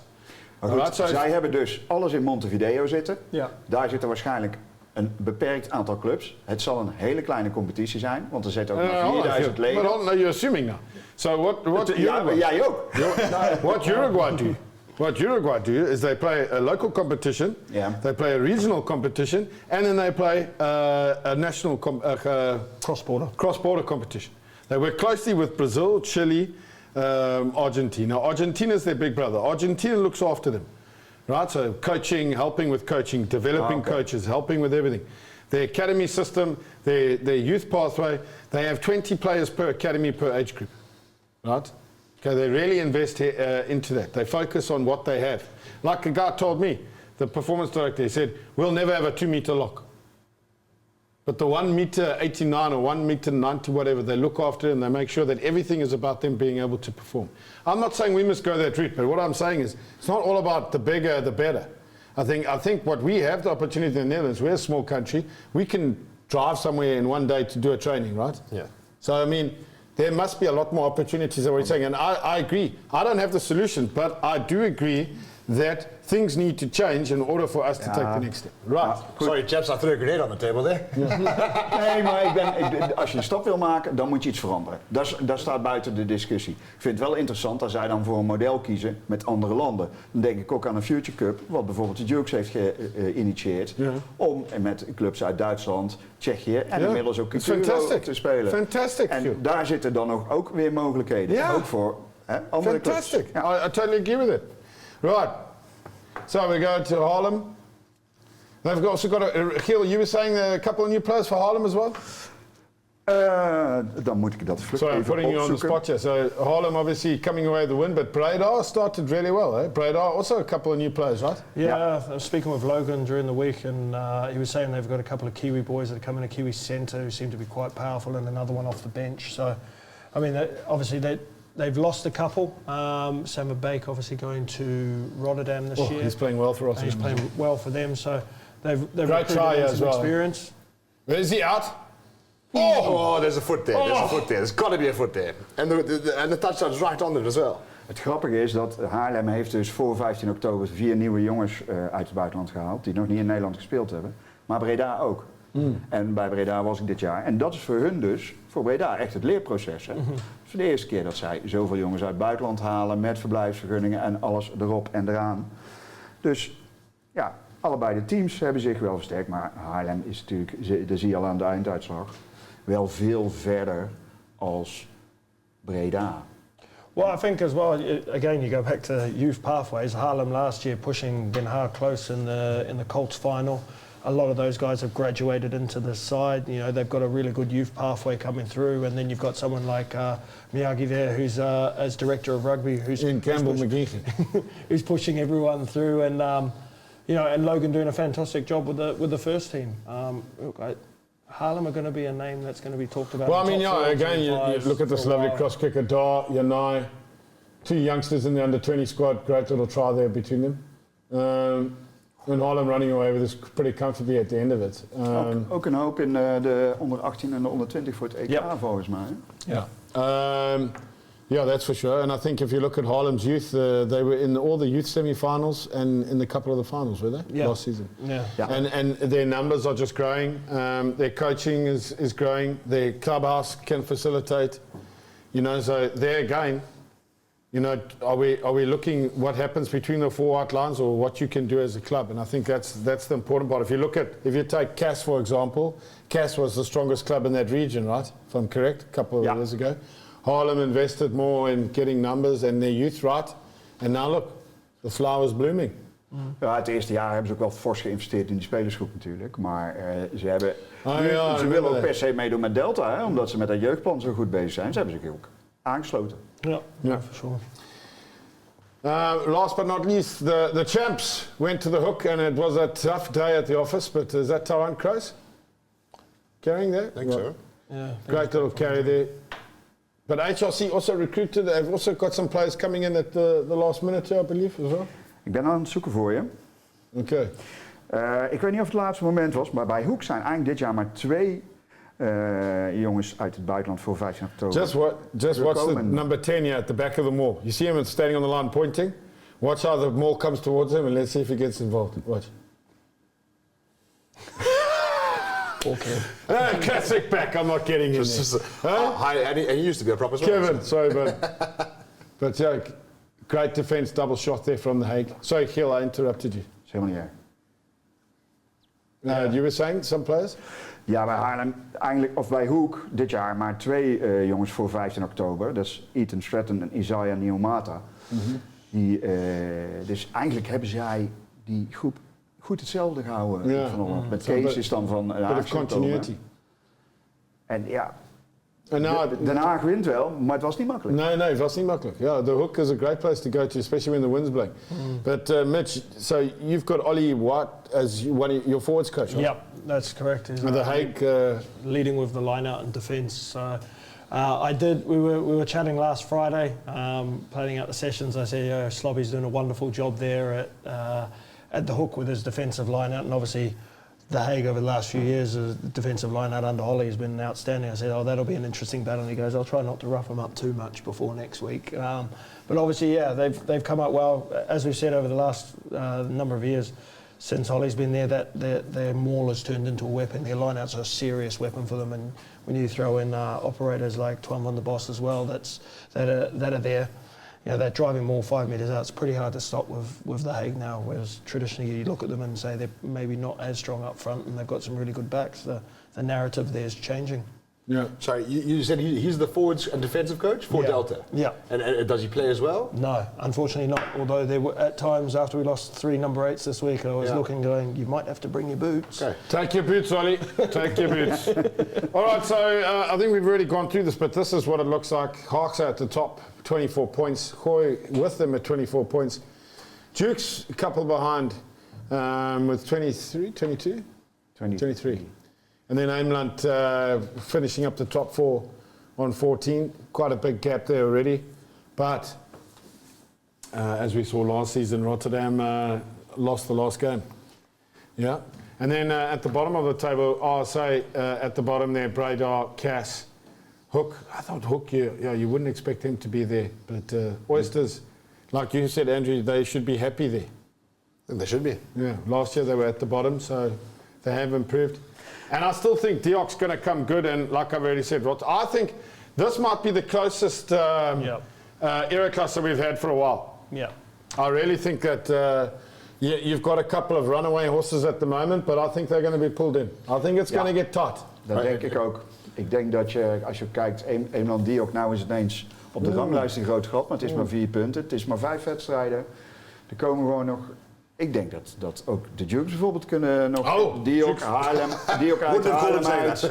S5: Maar goed,
S1: Alright, so
S5: zij hebben dus alles in Montevideo zitten.
S2: Ja.
S5: Daar zitten waarschijnlijk een beperkt aantal clubs. Het zal een hele kleine competitie zijn, want er zitten ook maar 4000 leden.
S1: But no, you're assuming now. So what
S5: Ja, maar
S1: Uruguay,
S5: jij ook.
S1: what Uruguay do is they play a local competition,
S5: Yeah.
S1: they play a regional competition, and then they play a national cross-border competition. They work closely with Brazil, Chile, Argentina. Argentina is their big brother. Argentina looks after them, right? So coaching, helping with coaching, developing coaches, helping with everything. Their academy system, their youth pathway, they have 20 players per academy per age group, right? Okay, they really invest into that. They focus on what they have. Like a guy told me, the performance director, he said, we'll never have a 2-meter lock. But the 1 meter 89 or 1 meter 90, whatever, they look after it and they make sure that everything is about them being able to perform. I'm not saying we must go that route, but what I'm saying is it's not all about the bigger, the better. I think what we have the opportunity in the Netherlands, we're a small country, we can drive somewhere in one day to do a training, right?
S4: Yeah.
S1: So, I mean, there must be a lot more opportunities that we're saying. And I agree. I don't have the solution, but I do agree that things need to change in order for us to take the next step. Right.
S4: Sorry, chaps, I threw a grenade on the table there.
S5: Nee, maar als je een stap wil maken, dan moet je iets veranderen. Dat staat buiten de discussie. Ik vind het wel interessant als zij dan voor een model kiezen met andere landen. Dan denk ik ook aan een Future Cup, wat bijvoorbeeld de DIOK heeft geïnitieerd. Ja. Om met clubs uit Duitsland, Tsjechië en inmiddels ook Euro te spelen.
S1: Fantastic.
S5: En daar zitten dan ook weer mogelijkheden.
S1: Ja.
S5: Ook voor andere
S1: Fantastic.
S5: clubs. Ja.
S1: I totally agree with it. Right. So we go to Haarlem. They've also got Giel, you were saying a couple of new players for Haarlem as well?
S5: Dan moet ik dat vlug
S1: Sorry, I'm
S5: even
S1: putting you on the
S5: opzoeken.
S1: spot here. So Haarlem obviously coming away with the win, but Breda started really well. Eh? Breda also a couple of new players, right?
S2: Yeah, I was speaking with Logan during the week, and he was saying they've got a couple of Kiwi boys that are coming to Kiwi Centre who seem to be quite powerful, and another one off the bench. So, I mean, they've lost a couple. Sam Bake obviously going to Rotterdam this year.
S1: He's playing well for Rotterdam.
S2: He's playing well for them, so they've
S1: Great try
S2: recruited
S1: as
S2: some
S1: well.
S2: experience.
S1: Is he out?
S4: Oh, there's a foot there. There's a foot there. There's got to be a foot there. And the touchdown's right on it as well.
S5: Het grappige is dat Haarlem heeft dus voor 15 oktober 4 nieuwe jongens uit het buitenland gehaald. Die nog niet in Nederland gespeeld hebben. Maar Breda ook. En bij Breda was ik dit jaar. En dat is voor hun dus, voor Breda, echt het leerproces. Hè? Het is de eerste keer dat zij zoveel jongens uit het buitenland halen met verblijfsvergunningen en alles erop en eraan. Dus ja, allebei de teams hebben zich wel versterkt. Maar Haarlem is natuurlijk, dat zie je al aan de einduitslag, wel veel verder als Breda.
S2: Well, I think as well, again, you go back to youth pathways. Haarlem last year pushing Den Haag close in the Colts final. a lot of those guys have graduated into the side. You know, they've got a really good youth pathway coming through, and then you've got someone like Miyagi there, who's as director of rugby, who's
S1: McGahan.
S2: who's pushing everyone through, and you know, and Logan doing a fantastic job with the first team. Haarlem are going to be a name that's going to be talked about.
S1: Well, I mean, yeah, again, you look at this lovely cross kicker, Dar, Yanai, 2 youngsters in the under-20 squad, great little try there between them. And Haarlem running away with this pretty comfortably at the end of it.
S5: Ook een hoop in de onder 18 en de onder 20 voor het EK volgens mij.
S1: Yeah, that's for sure. And I think if you look at Haarlem's youth, they were in all the youth semi-finals and in a couple of the finals, were they? Last season. And their numbers are just growing. Their coaching is growing. Their clubhouse can facilitate. You know, so there again, you know, are we looking what happens between the 4 white lines or what you can do as a club? And I think that's the important part. If you take Cass, for example, Cass was the strongest club in that region, right? If I'm correct, a couple of years ago. Haarlem invested more in getting numbers and their youth right. And now look, the flower's blooming.
S5: Ja, het eerste jaar hebben ze ook wel fors geïnvesteerd in die spelersgroep natuurlijk. Maar ze willen ook per se meedoen met Delta, hè, omdat ze met dat jeugdplan zo goed bezig zijn. Ze hebben zich ook aangesloten.
S2: Yeah, for sure.
S1: Last but not least, the champs went to the Hoek, and it was a tough day at the office. But is that Taran Kroos carrying there?
S4: I think so.
S2: Yeah.
S1: Great little carry there. But HRC also recruited. They've also got some players coming in at the last minute, I believe, as well.
S5: Ik ben aan het zoeken voor je.
S1: Okay.
S5: Ik weet niet of het laatste moment was, maar bij Hoek zijn eigenlijk dit jaar maar 2 jongens uit het buitenland voor 15 oktober.
S1: Just watch the number 10 here at the back of the mall. You see him standing on the line pointing. Watch how the mall comes towards him and let's see if he gets involved. Watch.
S2: Okay.
S1: Classic back. I'm not getting in there.
S4: And he used to be a proper
S1: Kevin, sorry, but yeah, great defence, double shot there from the Hague. Sorry, Giel, I interrupted you.
S5: Dat is helemaal niet erg.
S1: You were saying some players?
S5: Ja, bij Haarlem, eigenlijk, of bij Hoek dit jaar maar 2 jongens voor 15 oktober. Dat is Ethan Stratton en Isaiah Niomata. Dus eigenlijk hebben zij die groep goed hetzelfde gehouden van Holland. Met Kees is dan van
S1: continuity.
S5: En ja,
S1: Nou,
S5: Den Haag wint wel, maar het was niet makkelijk.
S1: Nee, het was niet makkelijk. Yeah, the Hoek is a great place to go to, especially when the wind's blowing. But Mitch, so you've got Ollie White as one of your forwards coach, right?
S2: Yep, that's correct.
S1: And the Hague
S2: leading with the line out and defence. So we were chatting last Friday, planning out the sessions. I said, Slobby's doing a wonderful job there at the Hook with his defensive line out, and obviously the Hague over the last few years, the defensive line out under Holly has been outstanding. I said, that'll be an interesting battle. And he goes, I'll try not to rough them up too much before next week. But obviously, yeah, they've come up well. As we've said over the last number of years, since Holly's been there, that their maul has turned into a weapon. Their lineouts are a serious weapon for them. And when you throw in operators like Twan van der Bos as well, that are there, you know, that driving maul 5 metres out, it's pretty hard to stop with the Hague now, whereas traditionally you look at them and say they're maybe not as strong up front and they've got some really good backs. The narrative there is changing.
S1: Yeah.
S4: Sorry, you said he's the forwards and defensive coach for Delta?
S2: Yeah.
S4: And does he play as well?
S2: No, unfortunately not. Although there were at times after we lost 3 number 8s this week, I was looking going, you might have to bring your boots.
S4: Okay.
S1: Take your boots, Ollie. Take your boots. All right, so I think we've already gone through this, but this is what it looks like. Hawks are at the top, 24 points. Hoy with them at 24 points. Duke's a couple behind with 23. And then Eemland finishing up the top 4 on 14. Quite a big gap there already. But as we saw last season, Rotterdam lost the last game. Yeah. And then at the bottom of the table, RSA at the bottom there, Bradar, Cass, Hoek. I thought Hoek, you wouldn't expect him to be there. But Oysters, like you said, Andrew, they should be happy there.
S4: And they should be.
S1: Yeah. Last year they were at the bottom, so they have improved. And I still think DIOK's going to come good, and like I've already said, I think this might be the closest Ereklasse we've had for a while.
S2: Yeah.
S1: I really think that you've got a couple of runaway horses at the moment, but I think they're going to be pulled in. I think it's going to get tight.
S5: Dat denk ik ook. Ik denk dat je, als je kijkt, Eemland DIOK, nou is het ineens op de ranglijst een groot gat, maar het is maar 4 punten. Het is maar 5 wedstrijden. Er komen gewoon nog Ik denk dat ook de Dukes bijvoorbeeld kunnen nog...
S1: Oh,
S5: DIOK, Haarlem, DIOK uit, Haarlem uit.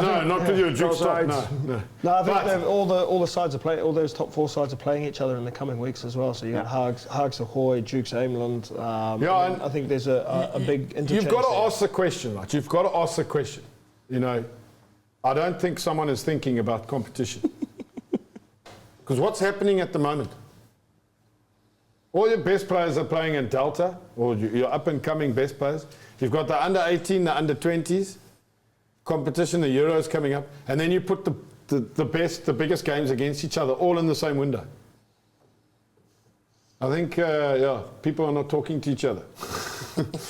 S1: No, not with you, Duke stop. No.
S2: No, I think all the sides are playing. All those top 4 sides are playing each other in the coming weeks as well. So you got Haagse Hoy, Dukes Eemland. And I think there's a big interchange.
S1: You've got to
S2: there.
S1: ask the question, right? You've got to ask the question. You know, I don't think someone is thinking about competition. Because what's happening at the moment? All your best players are playing in Delta, or your up-and-coming best players. You've got the under-18, the under-20s competition, the Euros coming up, and then you put the biggest games against each other, all in the same window. I think, people are not talking to each other.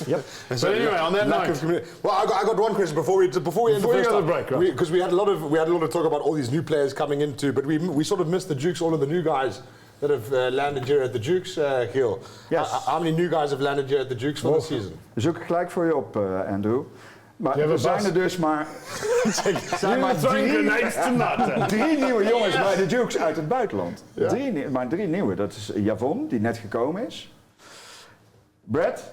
S5: Yep.
S1: But anyway, on that note,
S4: well, I got one question before we end the first
S1: the break, right?
S4: Because we had a lot of talk about all these new players coming into, but we sort of missed the Dukes, all of the new guys that have landed here at the Dukes, Giel.
S5: Yes.
S4: How many new guys have landed here at the Dukes for the season?
S5: Zoek ik gelijk voor je op, Andrew. Maar
S1: Je hebt
S5: er
S1: een
S5: zijn
S1: bas.
S5: er dus maar... zijn maar drie nieuwe jongens bij de Dukes uit het buitenland.
S1: Ja.
S5: Drie nieuwe. Dat is Javon, die net gekomen is. Brad,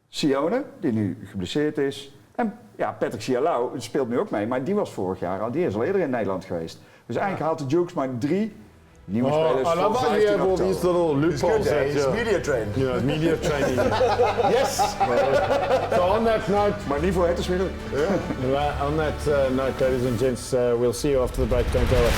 S5: Sione, die nu geblesseerd is. En Patrick Sialau speelt nu ook mee, maar die was vorig jaar al. Die is al eerder in Nederland geweest. Dus eigenlijk haalt de Dukes maar 3 nieuwe spelers
S1: I
S5: voor
S1: love how you
S5: 15
S1: have all
S5: oktober.
S1: these little loopholes.
S4: It's media trained.
S1: Yeah, media training.
S5: Yes!
S1: So on that note,
S5: Maar niet voor het is weer leuk.
S1: on that note, ladies and gents, we'll see you after the break. Don't go away.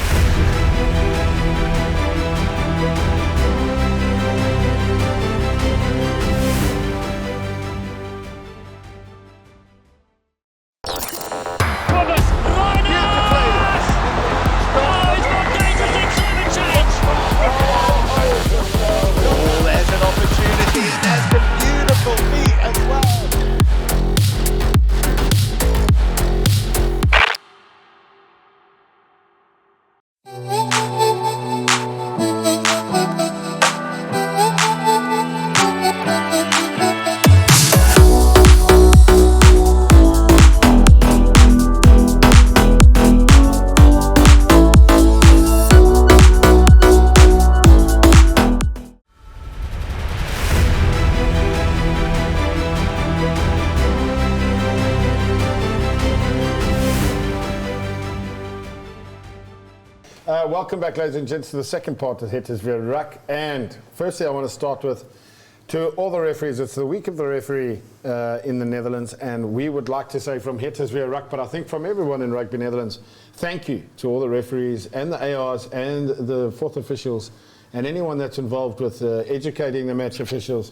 S6: There's an opportunity and there's the beautiful feet as well.
S1: Welcome back, ladies and gents, to the second part of HIWR Ruck. And firstly, I want to start with, to all the referees, it's the week of the referee in the Netherlands, and we would like to say from HIWR Ruck, but I think from everyone in Rugby Netherlands, thank you to all the referees and the ARs and the fourth officials and anyone that's involved with educating the match officials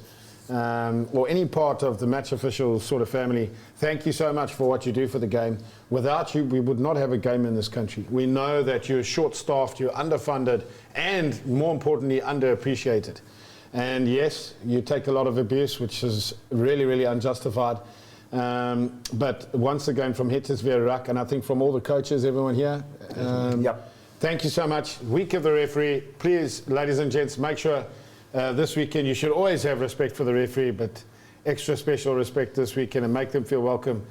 S1: or any part of the match official sort of family. Thank you so much for what you do for the game. Without you, we would not have a game in this country. We know that you're short-staffed, you're underfunded, and more importantly, underappreciated. And yes, you take a lot of abuse, which is really, really unjustified. But once again, from HIWR Ruck, and I think from all the coaches, everyone here, thank you so much. Week of the referee. Please, ladies and gents, make sure this weekend you should always have respect for the referee, but extra special respect this weekend and make them feel welcome.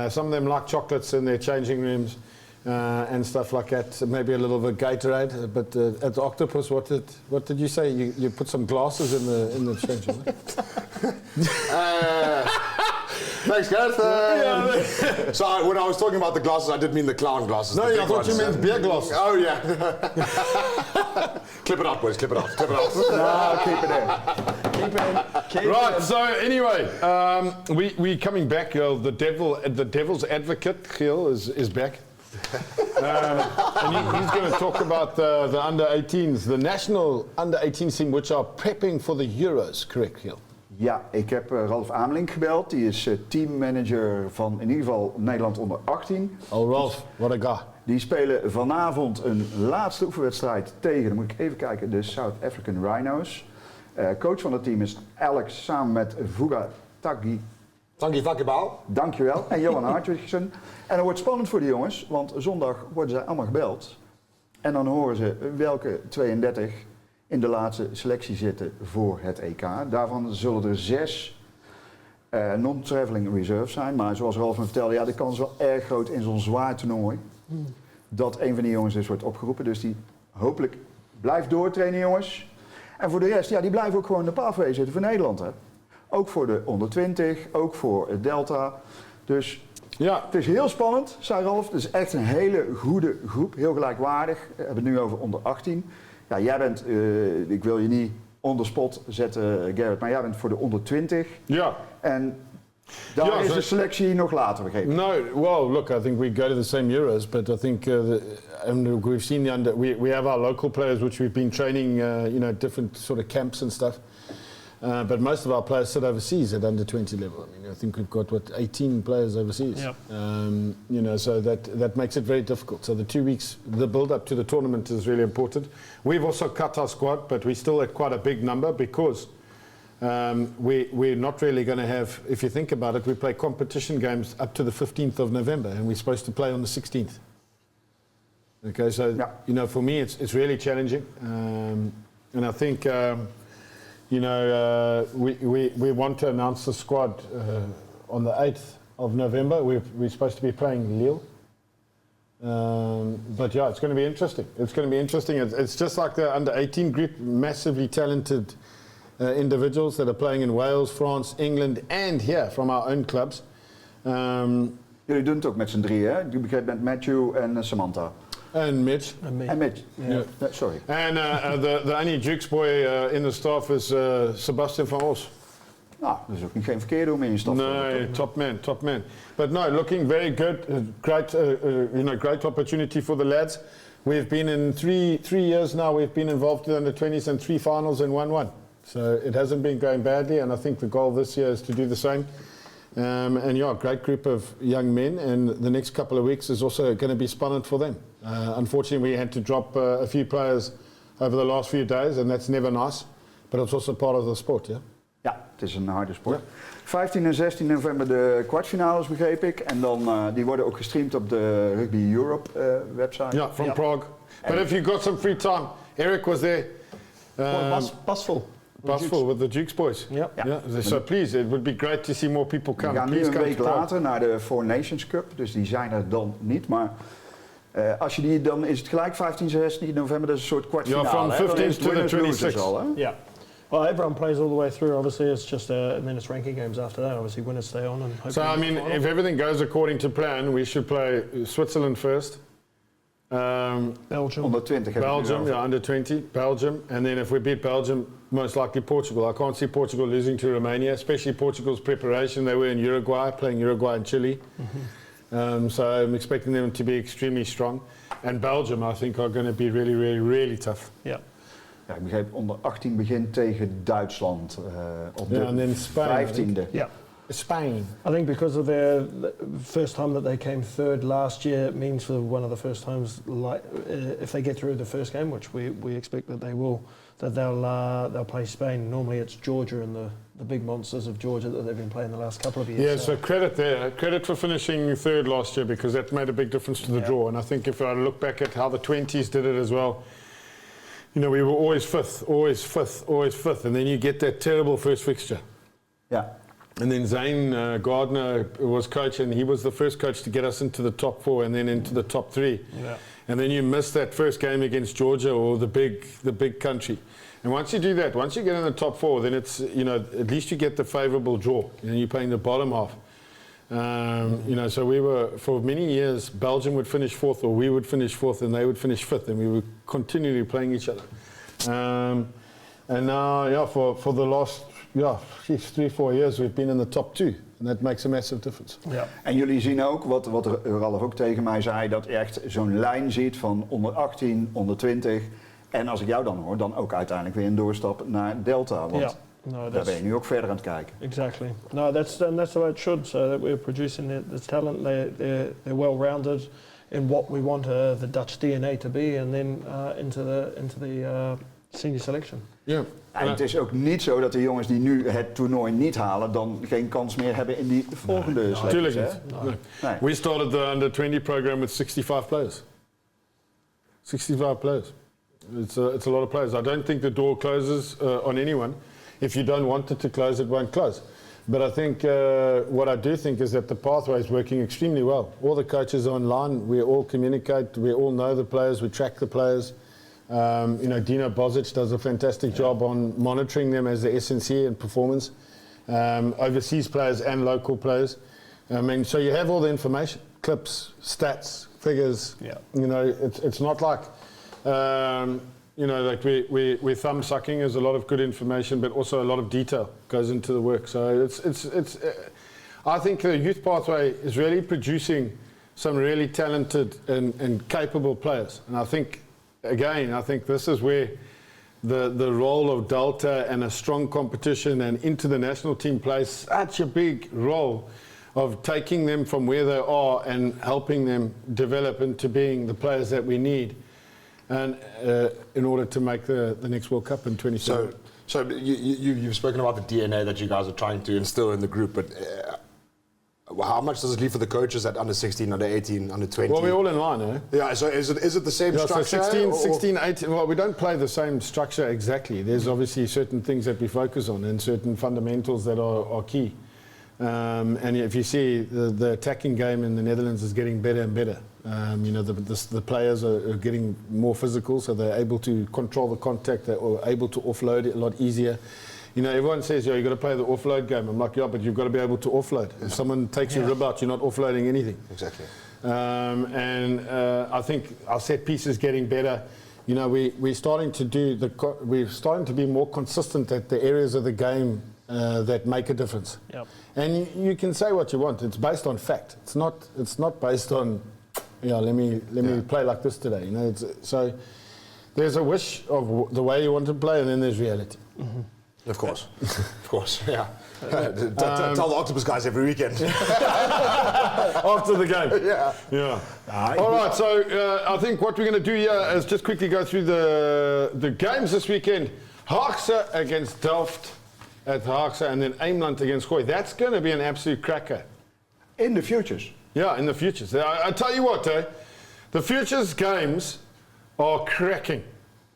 S1: Some of them like chocolates in their changing rooms and stuff like that. Maybe a little bit of Gatorade. But at the Octopus, what did you say? You put some glasses in the changing room.
S4: Thanks, Gareth. So when I was talking about the glasses, I didn't mean the clown glasses.
S1: No,
S4: the
S1: I
S4: big
S1: thought you
S4: ones.
S1: meant beer glasses.
S4: Oh yeah. Clip it off, boys. Clip it off. Clip it off.
S5: No, keep it in. Keep it in.
S1: Right, so anyway, we coming back. The devil's advocate, Giel, is back. And he's going to talk about the under-18s, the national under-18 team, which are prepping for the Euros, correct, Giel?
S5: Ja, ik heb Ralf Amelink gebeld. Die is teammanager van in ieder geval Nederland onder 18.
S1: Oh, Ralf, what a guy.
S5: Die spelen vanavond een laatste oefenwedstrijd tegen, dan moet ik even kijken, de South African Rhinos. Coach van het team is Alex samen met Vuga Taggi.
S4: Dankjewel.
S5: Dankjewel. En Johan Hartwigsen. En het wordt spannend voor de jongens, want zondag worden zij allemaal gebeld. En dan horen ze welke 32 in de laatste selectie zitten voor het EK. Daarvan zullen er 6 non-traveling reserves zijn. Maar zoals Ralf me vertelde, ja, de kans is wel erg groot in zo'n zwaar toernooi. Dat een van die jongens dus wordt opgeroepen. Dus die hopelijk blijft doortrainen, jongens. En voor de rest, ja, die blijven ook gewoon in de pathway zitten voor Nederland. Hè. Ook voor de onder 20, ook voor het Delta. Dus
S1: Ja,
S5: het is heel spannend, zei Ralf. Het is echt een hele goede groep, heel gelijkwaardig. We hebben het nu over onder 18. Ja, jij bent, ik wil je niet on the spot zetten, Gerrit, maar jij bent voor de onder 20.
S1: ja.
S5: En daar is
S1: zo-
S5: de selectie nog later, begrepen.
S1: No, well, look, I think we go to the same Euros, but I think and we've seen we have our local players which we've been training, different sort of camps and stuff. But most of our players sit overseas at under 20 level. I mean, I think we've got 18 players overseas.
S2: Yep.
S1: So that makes it very difficult. So the 2 weeks, the build up to the tournament is really important. We've also cut our squad, but we're still at quite a big number because we're not really going to have, if you think about it, we play competition games up to the 15th of November, and we're supposed to play on the 16th. Okay, so, for me, it's really challenging. And I think, we want to announce the squad on the 8th of November. We're supposed to be playing Lille. But yeah, it's going to be interesting. It's going to be interesting. It's just like the under 18 group, massively talented individuals that are playing in Wales, France, England, and here from our own clubs.
S5: Jullie doen het ook met z'n drieën, hè? Ik begreep met Matthew en Samantha.
S1: And Mitch.
S5: En Mitch.
S1: Yeah.
S5: Sorry.
S1: And the only Dukes boy in the staff is Sebastian van Os.
S5: Nou, dat is ook niet geen verkeerde om in je staf te
S1: No,
S5: hebben.
S1: top man. But no, looking very good. Great opportunity for the lads. We've been in three years now. We've been involved in under 20s and 3 finals and 1-1. So it hasn't been going badly, and I think the goal this year is to do the same. Great group of young men, and the next couple of weeks is also going to be spannend for them. Unfortunately, we had to drop a few players over the last few days, and that's never nice. But it's also part of the sport, yeah?
S5: Ja, het is een harde sport. 15 en 16 november de kwartfinales, begreep ik. En dan, die worden ook gestreamd op de Rugby Europe website.
S1: Yeah, from Prague. But if you got some free time, Eric was there.
S2: Busful.
S1: Busful with the Dukes boys.
S2: Yep.
S5: Ja.
S1: So please, it would be great to see more people
S5: We
S1: come.
S5: gaan nu
S1: Please
S5: een
S1: come
S5: week
S1: to Prague.
S5: later naar de Four Nations Cup. Dus die zijn er dan niet. Maar als je die, dan is het gelijk 15, 16 november. Dat is een soort kwartfinale.
S1: Ja, from
S5: hè? Dan
S1: 15
S5: is het
S1: to the
S5: winners, losers
S1: 26th.
S5: al, hè?
S2: Yeah. Well, everyone plays all the way through. Obviously, it's just and then it's ranking games after that. Obviously, winners stay on. And
S1: So, I mean, if everything goes according to plan, we should play Switzerland first.
S2: Belgium.
S5: Onder 20 heb ik het nu
S1: Belgium,
S5: over.
S1: yeah, under 20, Belgium. And then if we beat Belgium, most likely Portugal. I can't see Portugal losing to Romania, especially Portugal's preparation. They were in Uruguay, playing Uruguay and Chile. So I'm expecting them to be extremely strong. And Belgium, I think, are going to be really, really, really tough.
S2: Yeah.
S5: Ja, ik begreep onder 18 begint tegen Duitsland op de
S1: and then Spain, I think.
S5: 15e.
S2: Yeah.
S1: Spain.
S2: I think because of their first time that they came third last year, it means for one of the first times, if they get through the first game, which we expect that they will, that they'll play Spain. Normally it's Georgia and the big monsters of Georgia that they've been playing the last couple of years.
S1: Yeah, so credit there. Credit for finishing third last year because that made a big difference to the draw. And I think if I look back at how the 20s did it as well, we were always fifth. And then you get that terrible first fixture.
S5: Ja.
S1: And then Zane Gardner was coach, and he was the first coach to get us into the top 4 and then into the top 3.
S2: Yeah.
S1: And then you miss that first game against Georgia or the big country. And once you do that, once you get in the top 4, then it's, at least you get the favourable draw. You're playing the bottom half. So we were, for many years, Belgium would finish 4th or we would finish 4th and they would finish 5th, and we were continually playing each other. And now, for the last 3-4 years we've been in the top 2. And that makes a massive difference.
S2: Ja.
S5: En jullie zien ook, wat Ralf ook tegen mij zei, dat je echt zo'n lijn ziet van onder 18, onder 20. En als ik jou dan hoor, dan ook uiteindelijk weer een doorstap naar Delta. Want daar ben je nu ook verder aan het kijken.
S2: Exactly. No, that's the way it should. So that we're producing the talent. They're well-rounded in what we want the Dutch DNA to be, and then into the senior selection.
S1: Yeah.
S5: En het is ook niet zo dat de jongens die nu het toernooi niet halen, dan geen kans meer hebben in die volgende selecties.
S1: Natuurlijk
S5: hè?
S1: niet. No. We started the under 20 program with 65 players. 65 players. It's a lot of players. I don't think the door closes on anyone. If you don't want it to close, it won't close. But I think what I do think is that the pathway is working extremely well. All the coaches are online. We all communicate. We all know the players. We track the players. Dino Bozic does a fantastic job on monitoring them as the SNC and performance. overseas players and local players. I mean, so you have all the information, clips, stats, figures.
S2: Yeah.
S1: You know, it's not like, you know, like we're thumb sucking. There's a lot of good information, but also a lot of detail goes into the work. So it's I think the youth pathway is really producing some really talented and capable players. And I think, again, I think this is where the role of Delta and a strong competition and into the national team plays such a big role of taking them from where they are and helping them develop into being the players that we need, and in order to make the next World Cup in 2027.
S4: So you've spoken about the DNA that you guys are trying to instill in the group, but how much does it leave for the coaches at under 16, under 18, under 20?
S1: Well, we're all in line, eh?
S4: Yeah, so is it the same structure?
S1: So 16, 18, well, we don't play the same structure exactly. There's obviously certain things that we focus on and certain fundamentals that are key. And if you see the attacking game in the Netherlands is getting better and better. You know, the players are getting more physical, so they're able to control the contact, they're able to offload it a lot easier. You know, everyone says, you've got to play the offload game. I'm like, yeah, but you've got to be able to offload. If someone takes your rib out, you're not offloading anything.
S4: Exactly.
S1: I think our set piece is getting better. You know, we're starting to be more consistent at the areas of the game that make a difference.
S2: Yep.
S1: And you can say what you want. It's based on fact. It's not based on, you know, let me play like this today. You know, so there's a wish of the way you want to play, and then there's reality.
S2: Mm-hmm.
S4: Of course, of course, yeah. Tell the Octopus guys every weekend.
S1: After the game.
S4: Yeah.
S1: All right, so I think what we're going to do here is just quickly go through the games this weekend. Haarlem against Delft at Haarlem, and then Eemland against Gooi. That's going to be an absolute cracker.
S5: In the futures.
S1: Yeah, in the futures. I tell you what, the futures games are cracking.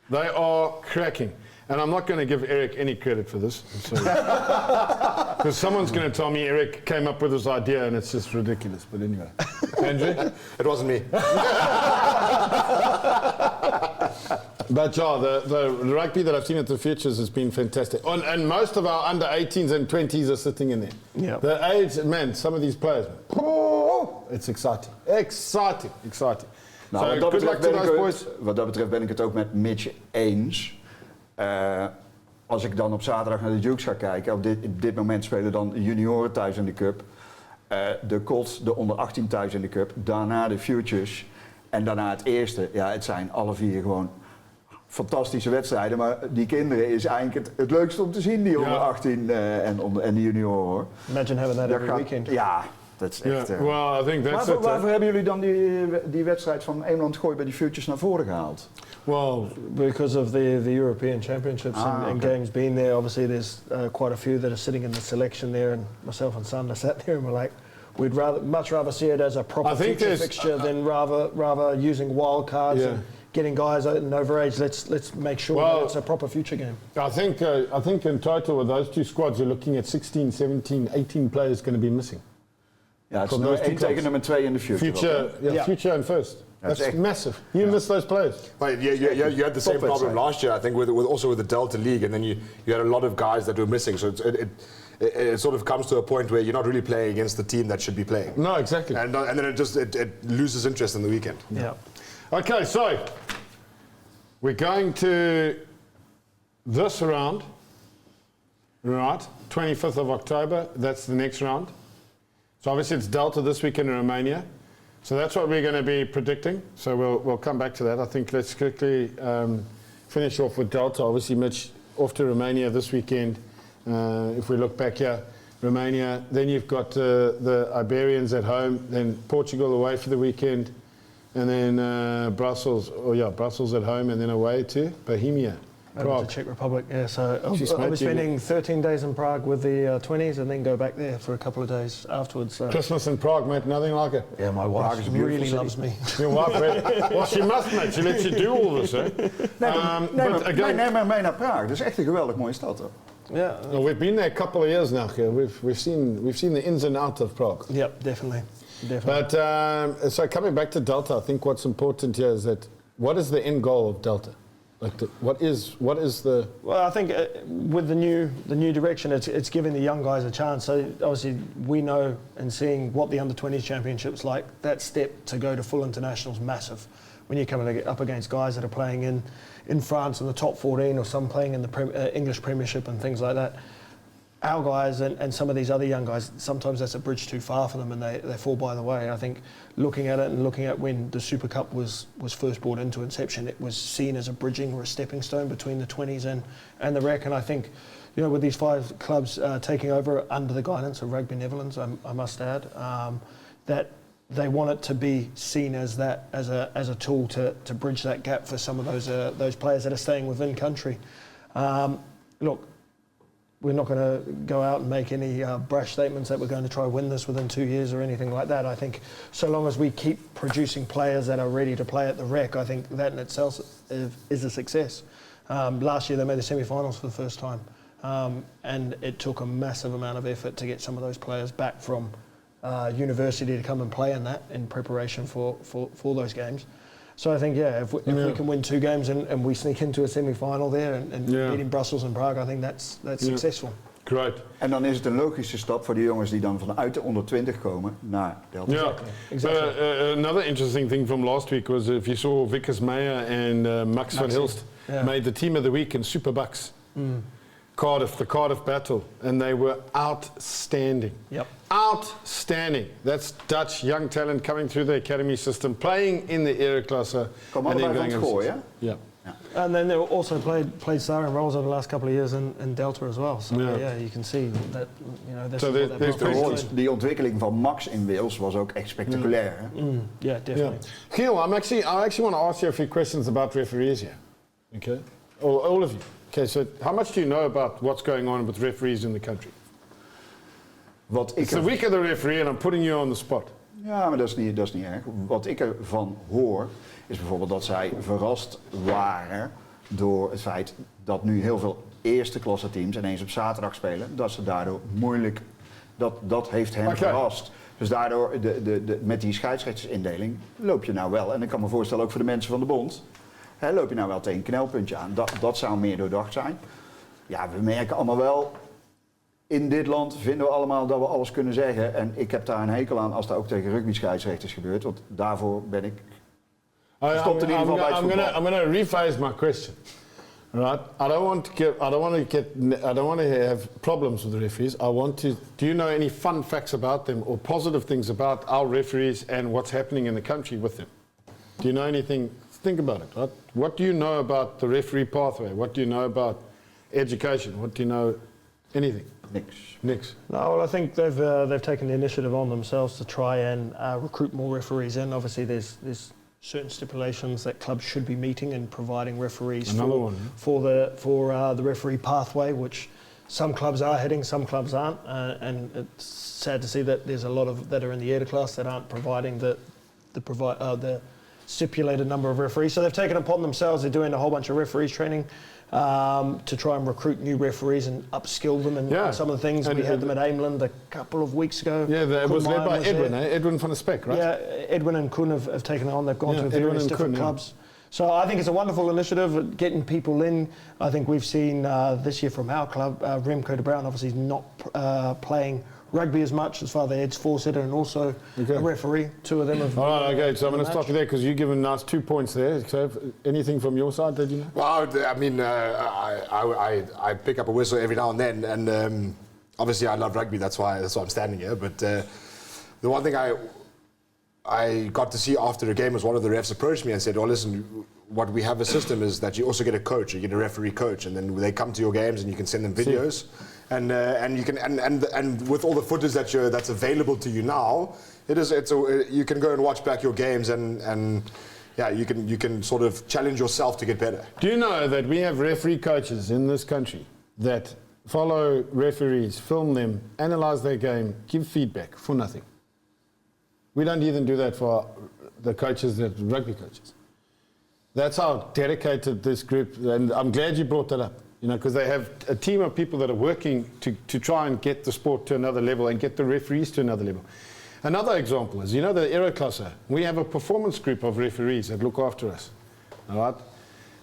S1: They are cracking. And I'm not going to give Eric any credit for this. Because someone's going to tell me Eric came up with this idea and it's just ridiculous. But anyway. Andrew?
S4: It wasn't me.
S1: But yeah, the rugby that I've seen at the futures has been fantastic. And most of our under 18s and 20s are sitting in there.
S2: Yeah.
S1: The age, man, some of these players, it's exciting. Exciting.
S5: Nou,
S1: So good luck to those boys.
S5: Wat dat betreft ben ik het ook met Mitch eens. Als ik dan op zaterdag naar de DIOK ga kijken, op dit moment spelen dan de junioren thuis in de cup, de Colts, de onder 18 thuis in de cup, daarna de futures en daarna het eerste. Ja, het zijn alle vier gewoon fantastische wedstrijden, maar die kinderen is eigenlijk het leukste om te zien, die onder 18 en de junioren, hoor.
S2: Imagine having that every weekend.
S5: Ja, dat is echt...
S1: Well, I think that's it.
S5: Waarvoor hebben jullie dan die wedstrijd van Eemland Gooi bij die futures naar voren gehaald?
S2: Well, because of the European Championships and games being there, obviously there's quite a few that are sitting in the selection there, and myself and Sander sat there and we're like, we'd much rather see it as a proper future fixture than rather using wild cards and getting guys over age. Let's make sure that it's a proper future game.
S1: I think in total with those two squads, you're looking at 16, 17, 18 players going to be missing.
S5: Ja, het is nummer 1 tegen nummer 2 in de future.
S1: Future and first. That's massive. You miss those players.
S4: But you had the same problem last year, I think, with the Delta League, and then you had a lot of guys that were missing. So it sort of comes to a point where you're not really playing against the team that should be playing.
S1: No, exactly.
S4: And then it loses interest in the weekend.
S2: Yeah.
S1: Okay, so we're going to this round, right? 25th of October. That's the next round. So obviously it's Delta this weekend in Romania. So that's what we're going to be predicting. So we'll come back to that. I think let's quickly finish off with Delta. Obviously Mitch off to Romania this weekend. If we look back here, Romania. Then you've got the Iberians at home. Then Portugal away for the weekend. And then Brussels at home, and then away to Bohemia.
S2: Prague. To Czech Republic, yeah. So I'll be spending 13 days in Prague with the 20s, and then go back there for a couple of days afterwards. So.
S1: Christmas in Prague, mate, nothing like it.
S5: Yeah, my wife
S2: really loves me.
S1: Your wife, well, she must, mate. She lets you do all this, eh?
S5: Neem maar mee naar Praag. Dat is echt een geweldig mooie stad, hoor.
S2: Yeah.
S1: Well, we've been there a couple of years now. We've seen the ins and outs of Prague.
S2: Yep, definitely.
S1: But so coming back to Delta, I think what's important here is that what is the end goal of Delta? Like what is the?
S2: Well, I think with the new direction, it's giving the young guys a chance. So obviously we know, and seeing what the under-20s championship's like, that step to go to full international is massive. When you're coming up against guys that are playing in France in the top 14, or some playing in the English Premiership and things like that. Our guys and some of these other young guys, sometimes that's a bridge too far for them and they fall by the way. I think looking at it and looking at when the Super Cup was first brought into inception, it was seen as a bridging or a stepping stone between the 20s and the rec. And I think, with these 5 clubs taking over under the guidance of Rugby Netherlands, I must add, that they want it to be seen as that as a tool to bridge that gap for some of those players that are staying within country. Look, we're not going to go out and make any brash statements that we're going to try win this within 2 years or anything like that. I think so long as we keep producing players that are ready to play at the rec, I think that in itself is a success. Last year they made the semi-finals for the first time, and it took a massive amount of effort to get some of those players back from university to come and play in preparation for those games. So I think, if we can win 2 games and we sneak into a semi-final there en beating Brussels en Prague, I think that's successful.
S1: Great.
S5: En dan is het een logische stap voor de jongens die dan vanuit de onder 20 komen naar Delta.
S1: Yeah.
S2: Exactly.
S1: Another interesting thing from last week was if you saw Vickers Meyer and Max van Hilst made the team of the week in Superbucks. Cardiff, the Cardiff battle, and they were outstanding.
S2: Yep.
S1: Outstanding. That's Dutch young talent coming through the academy system, playing in the Ereklasse.
S5: Kom allebei van het gooien.
S1: Yeah.
S2: And then they also played starring roles over the last couple of years in Delta as well. So you can see that this
S1: So
S2: is what they're
S1: there's
S5: Die ontwikkeling van Max in Wales was ook echt spectaculair. Hè?
S2: Yeah, definitely.
S1: Giel, I actually want to ask you a few questions about referees here. Okay, all of you. Okay, so how much do you know about what's going on with referees in the country? It's the week of the referee and I'm putting you on the spot.
S5: Ja, maar dat is niet erg. Wat ik ervan hoor, is bijvoorbeeld dat zij verrast waren door het feit dat nu heel veel eerste klasse teams ineens op zaterdag spelen. Dat ze daardoor moeilijk, dat heeft hen verrast. Dus daardoor, met die scheidsrechtersindeling, loop je nou wel, en ik kan me voorstellen ook voor de mensen van de bond, loop je nou wel tegen een knelpuntje aan. Dat zou meer doordacht zijn. Ja, we merken allemaal wel, in dit land vinden we allemaal dat we alles kunnen zeggen. En ik heb daar een hekel aan als dat ook tegen rugby-scheidsrechters gebeurt. Want daarvoor ben ik gestopt in ieder geval bij het voetbal.
S1: I'm going to rephrase my question. Right? I don't want to have problems with the referees. Do you know any fun facts about them or positive things about our referees and what's happening in the country with them? Do you know anything? Think about it. Right? What do you know about the referee pathway? What do you know about education? What do you know? Anything? Niks.
S2: No, well, I think they've taken the initiative on themselves to try and recruit more referees in. Obviously, there's certain stipulations that clubs should be meeting and providing referees for the referee pathway, which some clubs are hitting, some clubs aren't, and it's sad to see that there's a lot of that are in the Ereklasse that aren't providing the stipulated number of referees. So they've taken it upon themselves. They're doing a whole bunch of referees training to try and recruit new referees and upskill them in some of the things. We had them at Eemland a couple of weeks ago.
S1: Yeah, it was led by Edwin, Edwin van der Spek, right?
S2: Yeah, Edwin and Koen have taken it on. They've gone to various different clubs. So I think it's a wonderful initiative, getting people in. I think we've seen this year from our club, Remco de Bruin obviously is not playing rugby as much, as father heads force-hitter and also a referee. 2 of them have...
S1: All right, okay, so I'm going to stop you there because you've given us 2 points there. So anything from your side, did you know?
S4: Well, I mean, I pick up a whistle every now and then, and obviously I love rugby, that's why I'm standing here. But the one thing I got to see after the game was one of the refs approached me and said, "Oh, listen, what we have a system is that you also get a coach, you get a referee coach, and then they come to your games and you can send them videos." And you can and with all the footage that's available to you now, you can go and watch back your games and you can sort of challenge yourself to get better.
S1: Do you know that we have referee coaches in this country that follow referees, film them, analyze their game, give feedback for nothing? We don't even do that for the coaches, the rugby coaches. That's how dedicated this group, and I'm glad you brought that up. Because they have a team of people that are working to try and get the sport to another level and get the referees to another level. Another example is, the Ereklasse. We have a performance group of referees that look after us. All right?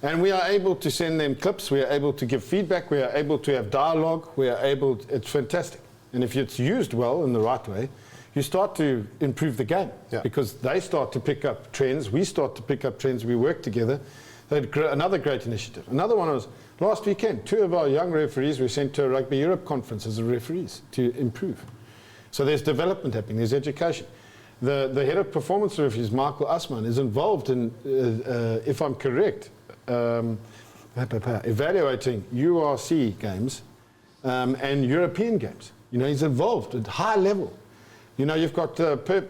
S1: And we are able to send them clips, we are able to give feedback, we are able to have dialogue, it's fantastic. And if it's used well in the right way, you start to improve the game because they start to pick up trends, we start to pick up trends, we work together. Another great initiative. Another one was last weekend, 2 of our young referees were sent to a Rugby Europe conference as referees to improve. So there's development happening, there's education. The head of performance referees, Michael Asman, is involved in, if I'm correct, evaluating URC games and European games. You know, he's involved at high level. You know, you've got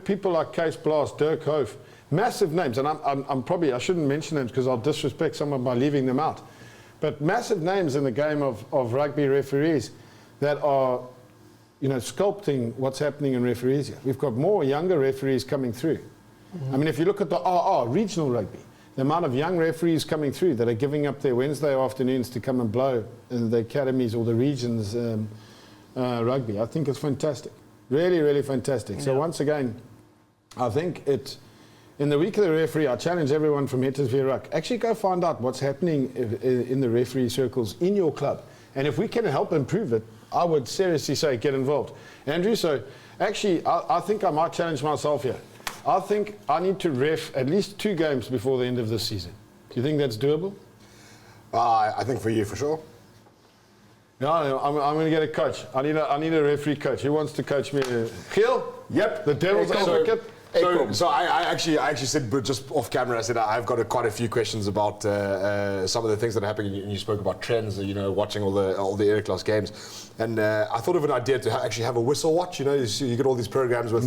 S1: people like Kees Blaas, Dirk Hoof, massive names, and I'm probably, I shouldn't mention names because I'll disrespect someone by leaving them out, but massive names in the game of rugby referees that are, you know, sculpting what's happening in referees here. We've got more younger referees coming through. I mean, if you look at the RR, regional rugby, the amount of young referees coming through that are giving up their Wednesday afternoons to come and blow in the academies or the regions rugby, I think it's fantastic. Really, really fantastic. So once again, I think in the week of the referee, I challenge everyone from HIWR Ruck, actually go find out what's happening in the referee circles in your club. And if we can help improve it, I would seriously say get involved. Andrew, so actually, I think I might challenge myself here. I think I need to ref at least 2 games before the end of this season. Do you think that's doable?
S4: I think for you, for sure.
S1: No, I'm going to get a coach. I need a referee coach. Who wants to coach me? Giel?
S5: Yep.
S1: The devil's advocate?
S4: So I actually said, but just off camera, I said I've got quite a few questions about some of the things that are happening. And you spoke about trends, you know, watching all the Ereklasse games, and I thought of an idea to actually have a whistle watch. You know, you get all these programs with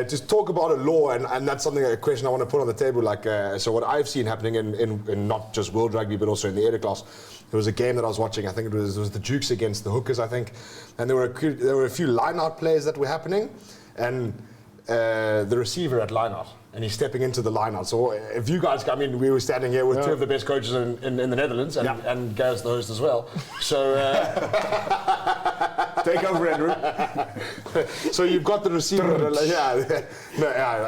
S4: just talk about a law, and that's a question I want to put on the table. Like, so what I've seen happening in not just World Rugby but also in the Ereklasse. There was a game that I was watching. I think it was the Jukes against the Hookers, I think, and there were a few line-out plays that were happening, and the receiver at line-out, and he's stepping into the line-out. So if you guys, I mean, we were standing here with 2 of the best coaches in the Netherlands, and Gareth the host as well. So
S5: take over, Andrew.
S4: So you've got the receiver.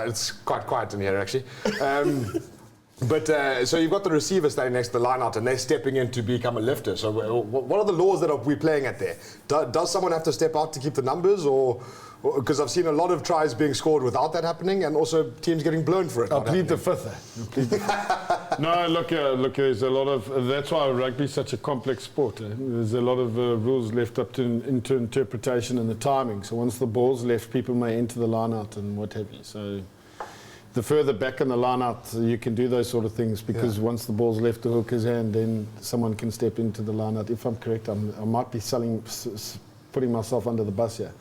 S4: It's quite quiet in here actually. But so you've got the receiver standing next to the line-out, and they're stepping in to become a lifter. So what are the laws that we're playing at there? Does someone have to step out to keep the numbers, or because I've seen a lot of tries being scored without that happening, and also teams getting blown for it?
S1: I'll plead the fifth. No, look, there's a lot of, that's why rugby is such a complex sport. There's a lot of rules left up to interpretation and the timing. So once the ball's left, people may enter the line-out and what have you. So the further back in the line-out, you can do those sort of things, because once the ball's left the hooker's hand, then someone can step into the line-out. If I'm correct, I might be putting myself under the bus here.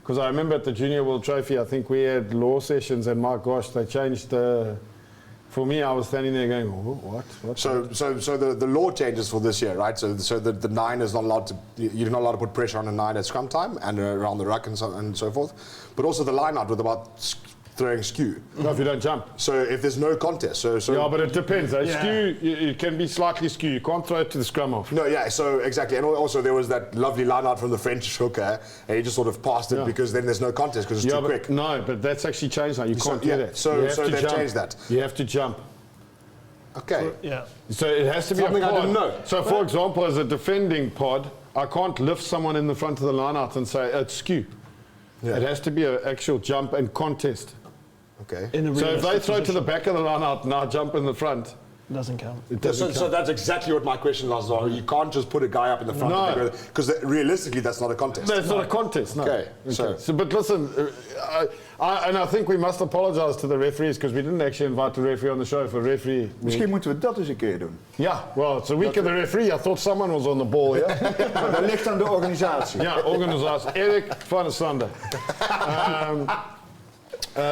S1: Because I remember at the Junior World Trophy, I think we had law sessions, and my gosh, they changed. For me, I was standing there going, what?
S4: So the law changes for this year, right? So the 9 is not allowed to. You're not allowed to put pressure on a 9 at scrum time and around the ruck and so forth. But also the line out with about throwing skew.
S1: No, if you don't jump.
S4: So if there's no contest, so
S1: yeah, but it depends. Skew, it can be slightly skew. You can't throw it to the scrum off.
S4: No, yeah. So exactly, and also there was that lovely line out from the French hooker, and he just sort of passed it because then there's no contest because it's too quick.
S1: No, but that's actually changed now. You can't do that.
S4: So they've changed that.
S1: You have to jump.
S4: Okay.
S1: So it has to be
S4: something
S1: a pod.
S4: I didn't know.
S1: So for example, as a defending pod, I can't lift someone in the front of the line out and say it's skew. Yeah. It has to be an actual jump and contest.
S4: Okay.
S1: So if they throw to the back of the line out and I jump in the front,
S2: doesn't count.
S1: It doesn't count.
S4: So that's exactly what my question was. You can't just put a guy up in the front because realistically that's not a contest.
S1: That's not a contest. No.
S4: Okay.
S1: So, but listen, I think we must apologise to the referees because we didn't actually invite the referee on the show for referee.
S5: Misschien moeten we dat eens een keer doen.
S1: Yeah, well, it's a week of the referee. I thought someone was on the ball here.
S5: Maar dat ligt aan de organisatie.
S1: Ja, organisatie. Erik van der Sander.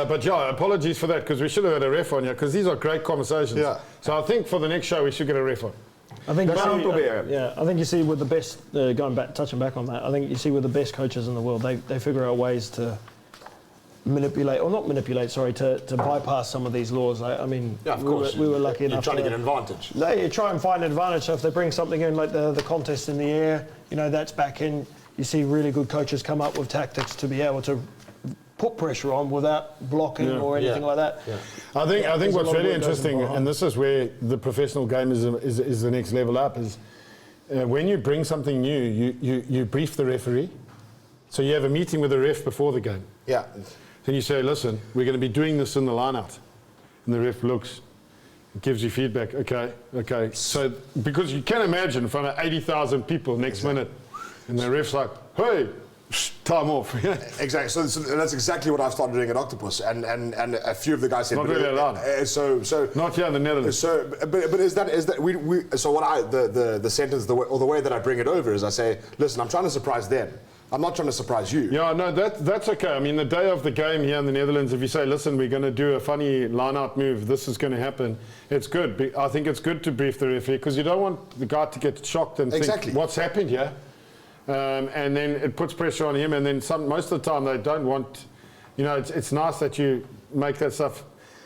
S1: But yeah, apologies for that because we should have had a ref on here because these are great conversations. Yeah. So I think for the next show we should get a ref on.
S2: I think I think you see with the best touching back on that. I think you see with the best coaches in the world, they figure out ways to manipulate or not manipulate. Sorry, to bypass some of these laws. I mean,
S4: yeah, of course.
S2: We were lucky enough.
S4: You're trying to get an advantage.
S2: They try and find an advantage. So if they bring something in like the contest in the air, you know, that's back in. You see really good coaches come up with tactics to be able to put pressure on without blocking or anything like that.
S4: Yeah.
S1: I think
S2: there's a
S1: what's
S2: lot of
S1: really
S2: work goes
S1: interesting,
S2: behind.
S1: and this is where the professional game is the next level up, is when you bring something new, you brief the referee. So you have a meeting with the ref before the game.
S4: Yeah.
S1: Then you say, listen, we're going to be doing this in the line-out. And the ref looks, gives you feedback. Okay. So, because you can imagine in front of 80,000 people next minute, and the ref's like, hey, time off.
S4: Exactly. So that's exactly what I've started doing at Octopus, and a few of the guys said.
S1: Not really allowed.
S4: So
S1: Not here in the Netherlands.
S4: So, but is that we so what the sentence the way that I bring it over is I say, listen, I'm trying to surprise them. I'm not trying to surprise you.
S1: Yeah, no, that's okay. I mean, the day of the game here in the Netherlands, if you say, listen, we're going to do a funny line-out move, this is going to happen, it's good. I think it's good to brief the referee because you don't want the guy to get shocked and think, what's happened here? And then it puts pressure on him, and then most of the time they don't want, it's nice that you make that stuff.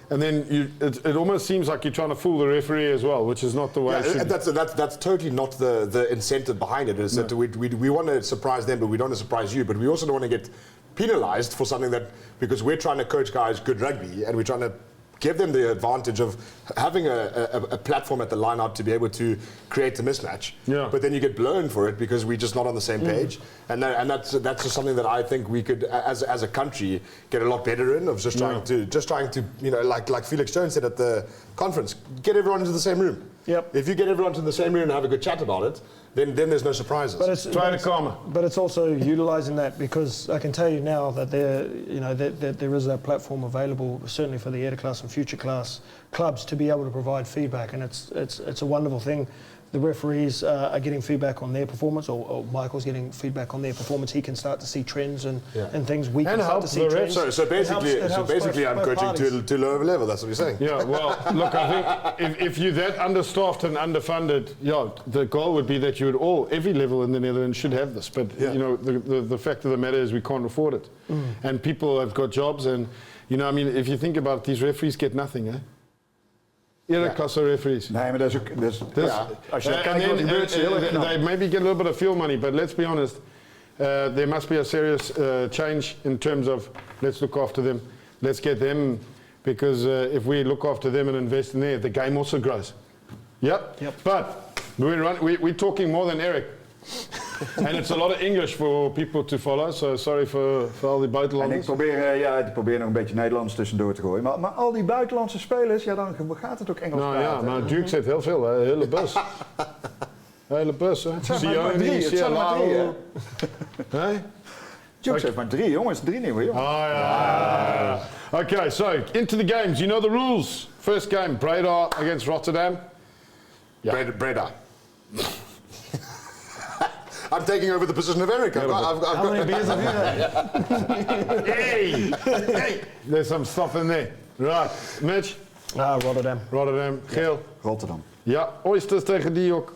S1: And then it almost seems like you're trying to fool the referee as well, which is not the way it should be.
S4: That's totally not the incentive behind it. Is that we want to surprise them, but we don't want to surprise you. But we also don't want to get penalised for something because we're trying to coach guys good rugby, and we're trying to give them the advantage of having a platform at the line-out to be able to create the mismatch.
S1: Yeah.
S4: But then you get blown for it because we're just not on the same page. And that's just something that I think we could, as a country, get a lot better in, of just trying to like Felix Jones said at the conference, get everyone into the same room.
S2: Yep.
S4: If you get everyone to the same room and have a good chat about it, then there's no surprises.
S2: But it's also utilising that, because I can tell you now that there is a platform available, certainly for the Ereklasse and future class clubs, to be able to provide feedback, and it's a wonderful thing. The referees are getting feedback on their performance, or Michael's getting feedback on their performance. He can start to see trends and things. We can start to see trends.
S4: So basically, I'm coaching to lower level. That's what you're saying.
S1: Yeah, well, look, I think if you're that understaffed and underfunded, the goal would be that every level in the Netherlands should have this. But the fact of the matter is we can't afford it, and people have got jobs, and if you think about it, these referees get nothing, eh? Ereklasse referees.
S5: Nee, maar dat is ook... Als je kijkt wat gebeurt, is heel erg knap.
S1: They maybe get a little bit of field money, but let's be honest, there must be a serious change in terms of let's look after them, let's get them, because if we look after them and invest in there, the game also grows. Yep. But we're talking more than Eric. And it's a lot of English for people to follow, so sorry for al die buitenlanders.
S5: En ik probeer nog een beetje Nederlands tussendoor te gooien. Maar al die buitenlandse spelers, dan gaat het ook Engels praten.
S1: Ja, maar Duke zit heel veel, hè? Hele bus. Hele bus, hè?
S5: Het zijn maar drie,
S1: hè?
S5: Duke heeft maar 3, jongens. 3 nieuwe jongens.
S1: Okay, so into the games. You know the rules. First game, Breda against Rotterdam.
S4: Yeah. Breda. I'm taking over the position of Eric.
S2: How many beers have you had?
S1: Hey! There's some stuff in there. Right, Mitch?
S2: Rotterdam.
S1: Giel?
S5: Rotterdam.
S1: Ja, Oysters tegen DIOK.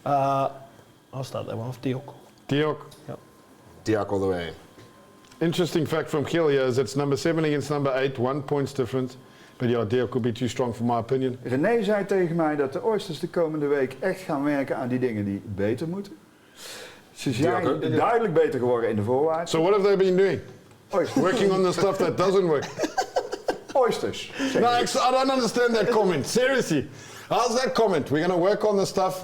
S2: I'll start that one off. DIOK.
S1: DIOK.
S2: Yep.
S4: DIOK all the way.
S1: Interesting fact from Giel here is it's number 7 against number 8, 1 points difference. But yeah, DIOK will be too strong for my opinion.
S5: René zei tegen mij dat de Oysters de komende week echt gaan werken aan die dingen die beter moeten. Ze zijn duidelijk beter geworden in de voorwaarts.
S1: So what have they been doing?
S5: Oysters.
S1: Working on the stuff that doesn't work.
S5: Oysters.
S1: No, I don't understand that comment. Seriously. How's that comment? We're going to work on the stuff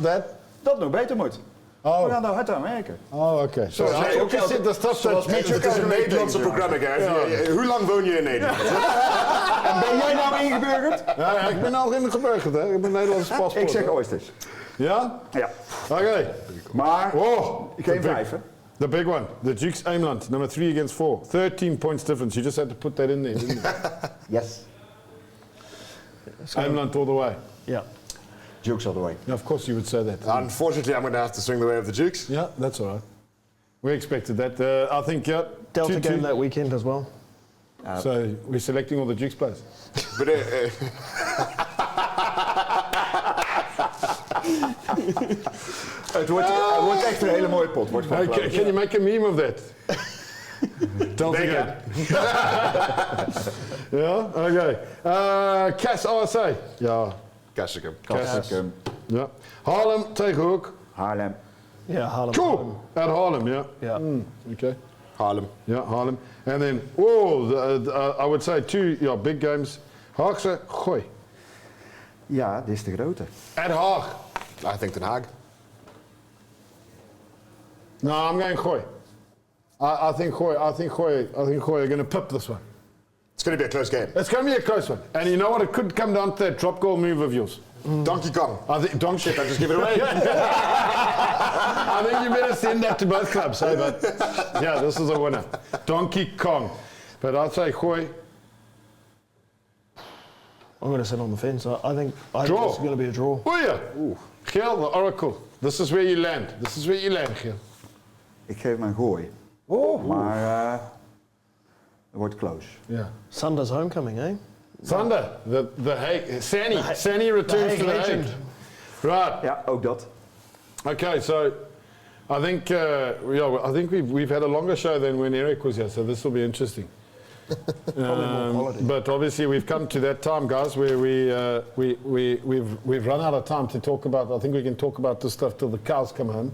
S5: dat nog beter moet.
S1: Oh.
S5: We gaan daar hard aan werken.
S1: Oh, okay. So I ook zit de stuff that...
S4: Het is een Nederlandse programma, guys. Hoe lang woon je in Nederland?
S5: En ben jij nou ingeburgerd?
S1: Ja, ik ben al ingeburgerd, hè. Ik ben Nederlandse paspoort.
S5: Ik zeg Oysters.
S1: Ja?
S5: Ja.
S1: Okay.
S5: Maar geen 5, hè?
S1: The big one. The Dukes Eemland, number 3 against 4. 13 points difference. You just had to put that in there, didn't you?
S5: Yes.
S1: Eemland all the way.
S2: Yeah.
S5: Dukes all the way.
S1: Yeah, of course you would say that.
S4: Unfortunately, I'm going to have to swing the way of the Dukes.
S1: Yeah, that's all right. We expected that. I think,
S2: Delta
S1: 2-2.
S2: game that weekend as well.
S1: So we're selecting all the Dukes players.
S4: But
S5: Het wordt echt een hele mooie pot.
S1: Hey, can you make a meme of that? Delta game. Yeah, okay. Cass RSA. Yeah.
S4: Kassikum.
S1: Yeah. Haarlem tegen Hoek.
S5: Haarlem.
S2: Yeah, Haarlem.
S1: Cool. At Haarlem, yeah.
S2: Yeah.
S1: Okay.
S4: Haarlem.
S1: Yeah, Haarlem. And then, I would say 2 big games. Haagse, Gooi.
S5: Ja, dit is de grote.
S1: At Haag.
S4: I think Den Haag.
S1: No, I'm going Gooi. I think Gooi are going to pip this one.
S4: It's going to be a close game.
S1: It's going to be a close one. And you know what? It could come down to that drop goal move of yours.
S4: Donkey Kong.
S1: I think
S4: Shit, I just give it away.
S1: I think you better send that to both clubs, hey, but yeah, this is a winner. Donkey Kong. But I'd say Gooi.
S2: I'm going to sit on the fence. I think
S1: Draw.
S2: it's going to be a draw.
S1: Oh yeah. Giel, the Oracle. This is where you land. Giel.
S5: Ik geef mijn Gooi. Maar het wordt close.
S1: Yeah.
S2: Sunday's homecoming, eh?
S1: Sunday, the Hague. Sani returns to the Hague.
S2: legend.
S1: Right.
S5: Ja, ook dat.
S1: Okay, so I think we've had a longer show than when Eric was here, so this will be interesting.
S2: Probably more quality.
S1: But obviously we've come to that time, guys, where we've run out of time to talk about. I think we can talk about this stuff till the cows come home.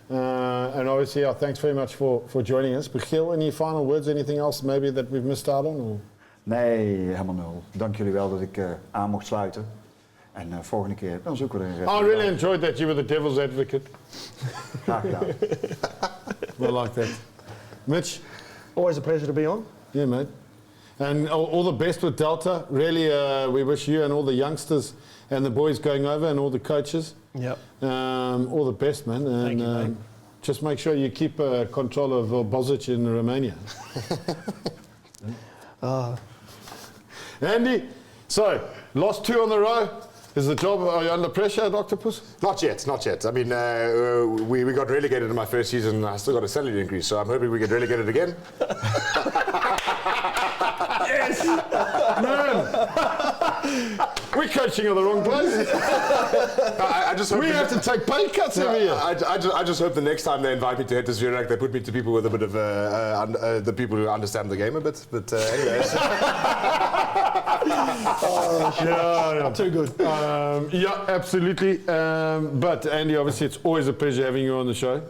S1: And obviously, thanks very much for joining us. But Giel, any final words? Anything else maybe that we've missed out on? Or?
S5: Nee, helemaal nul. Dank jullie wel dat ik aan mocht sluiten. En volgende keer dan zoeken we er een
S1: I really enjoyed that you were the devil's advocate.
S5: Graag gedaan.
S1: I like that. Mitch?
S2: Always a pleasure to be on.
S1: Yeah, mate. And all the best with Delta. Really, we wish you and all the youngsters and the boys going over and all the coaches.
S2: Yep.
S1: All the best, man. And
S2: Thank you, mate.
S1: just make sure you keep control of Bozic in Romania. Andy, so lost 2 on the row. Is the job, are you under pressure, Dr. Puss?
S4: Not yet. I mean, we got relegated in my first season and I still got a salary increase, so I'm hoping we get relegated again.
S1: Yes! Man! We're coaching in the wrong place.
S4: I just hope
S1: We have to take pay cuts every year.
S4: I just hope the next time they invite me to HIWR, they put me to people with a bit of the people who understand the game a bit. But anyways.
S1: Yeah.
S2: Too good.
S1: Yeah, absolutely. But Andy, obviously, it's always a pleasure having you on the show.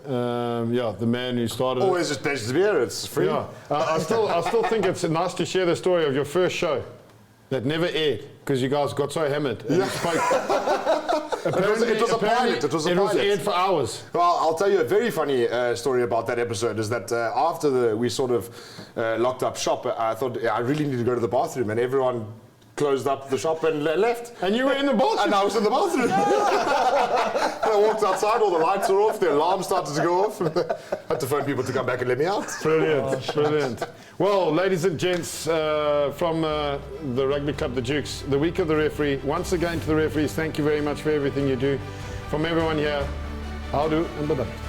S1: The man who started it.
S4: Always a pleasure to be here. It's free.
S1: Yeah, I still think it's nice to share the story of your first show that never aired because you guys got so hammered. And spoke.
S4: It was a pilot. It was a pilot.
S1: It was aired for hours.
S4: Well, I'll tell you a very funny story about that episode. Is that after we sort of locked up shop, I thought I really need to go to the bathroom, and everyone closed up the shop and left.
S1: And you were in the bathroom?
S4: And I was in the bathroom. And I walked outside, all the lights were off, the alarm started to go off. Had to phone people to come back and let me out.
S1: Brilliant. Well, ladies and gents, from the rugby club, the Dukes, the week of the referee, once again to the referees, thank you very much for everything you do. From everyone here, houdoe and bedankt.